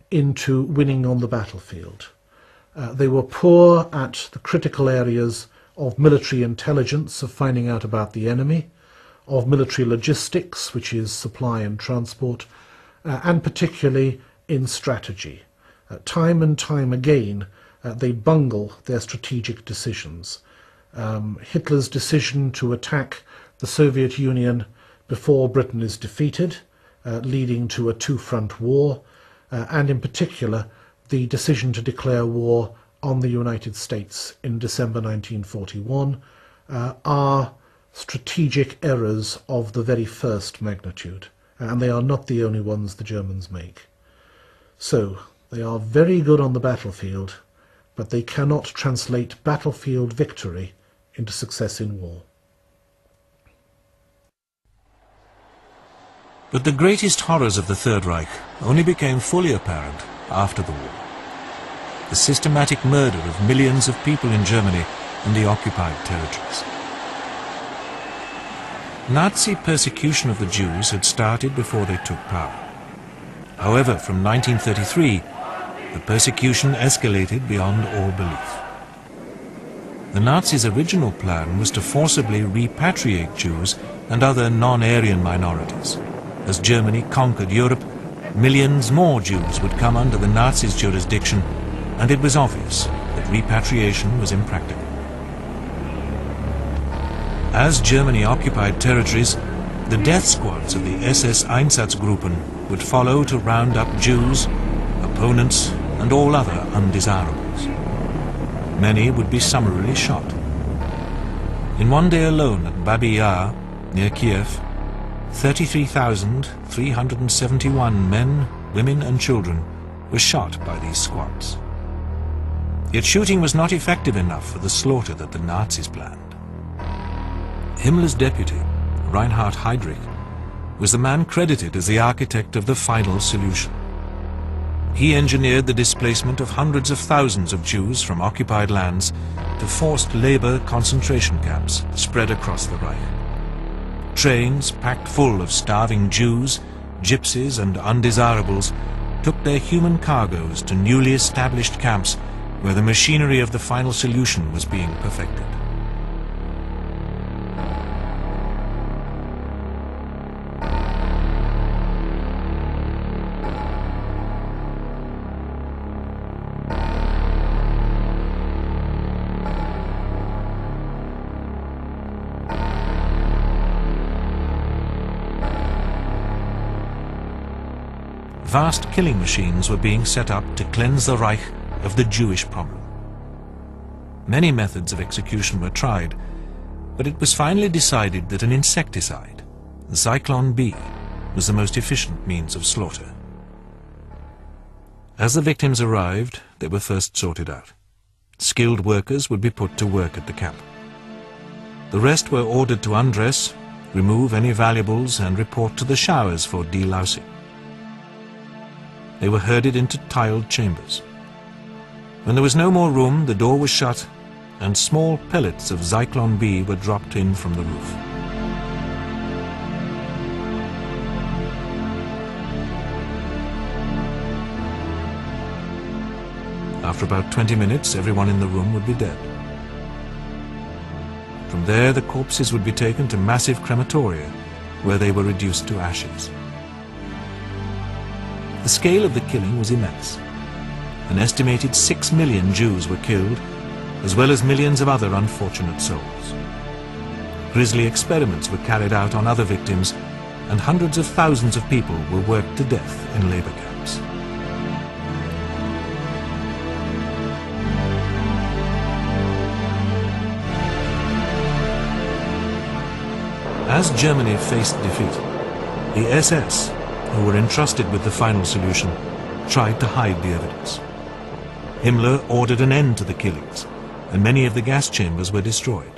Speaker 2: into winning on the battlefield. They were poor at the critical areas of military intelligence, of finding out about the enemy, of military logistics, which is supply and transport, and particularly in strategy. Time and time again, they bungle their strategic decisions. Hitler's decision to attack the Soviet Union before Britain is defeated, leading to a two-front war, and in particular, the decision to declare war on the United States in December 1941 are strategic errors of the very first magnitude, and they are not the only ones the Germans make. So, they are very good on the battlefield, but they cannot translate battlefield victory into success in war.
Speaker 1: But the greatest horrors of the Third Reich only became fully apparent after the war. The systematic murder of millions of people in Germany and the occupied territories. Nazi persecution of the Jews had started before they took power. However, from 1933, the persecution escalated beyond all belief. The Nazis' original plan was to forcibly repatriate Jews and other non-Aryan minorities. As Germany conquered Europe, millions more Jews would come under the Nazis' jurisdiction, and it was obvious that repatriation was impractical. As Germany occupied territories, the death squads of the SS Einsatzgruppen would follow to round up Jews, opponents, and all other undesirables. Many would be summarily shot. In one day alone at Babi Yar, near Kiev, 33,371 men, women and children were shot by these squads. Yet shooting was not effective enough for the slaughter that the Nazis planned. Himmler's deputy, Reinhard Heydrich, was the man credited as the architect of the final solution. He engineered the displacement of hundreds of thousands of Jews from occupied lands to forced labor concentration camps spread across the Reich. Trains packed full of starving Jews, gypsies and undesirables took their human cargoes to newly established camps where the machinery of the final solution was being perfected. Vast killing machines were being set up to cleanse the Reich of the Jewish problem. Many methods of execution were tried, but it was finally decided that an insecticide, Zyklon B, was the most efficient means of slaughter. As the victims arrived, they were first sorted out. Skilled workers would be put to work at the camp. The rest were ordered to undress, remove any valuables and report to the showers for delousing. They were herded into tiled chambers. When there was no more room, the door was shut and small pellets of Zyklon B were dropped in from the roof. After about 20 minutes, everyone in the room would be dead. From there, the corpses would be taken to massive crematoria, where they were reduced to ashes. The scale of the killing was immense. An estimated 6 million Jews were killed, as well as millions of other unfortunate souls. Grisly experiments were carried out on other victims, and hundreds of thousands of people were worked to death in labor camps. As Germany faced defeat, the SS, who were entrusted with the final solution, tried to hide the evidence. Himmler ordered an end to the killings, and many of the gas chambers were destroyed.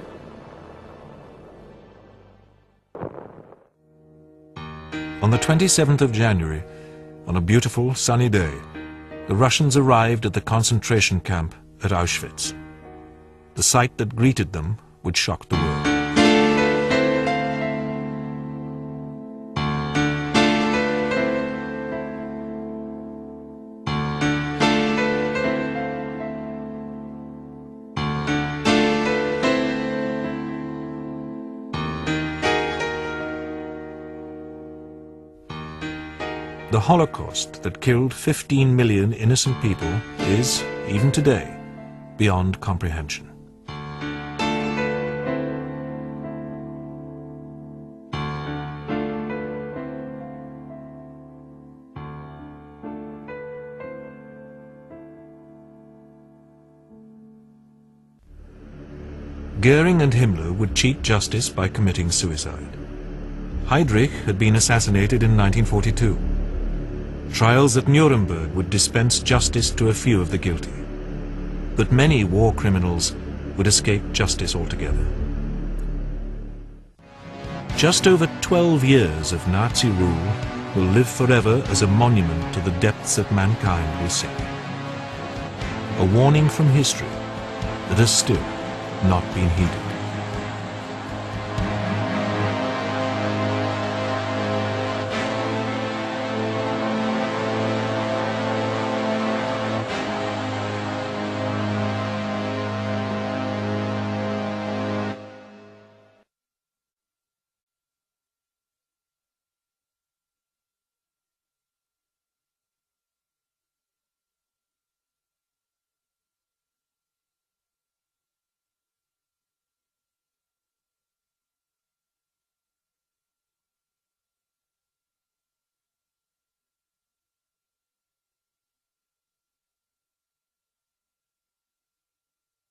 Speaker 1: On the 27th of January, on a beautiful sunny day, the Russians arrived at the concentration camp at Auschwitz. The sight that greeted them would shock the world. The Holocaust that killed 15 million innocent people is, even today, beyond comprehension. Goering and Himmler would cheat justice by committing suicide. Heydrich had been assassinated in 1942. Trials at Nuremberg would dispense justice to a few of the guilty. But many war criminals would escape justice altogether. Just over 12 years of Nazi rule will live forever as a monument to the depths that mankind will sink. A warning from history that has still not been heeded.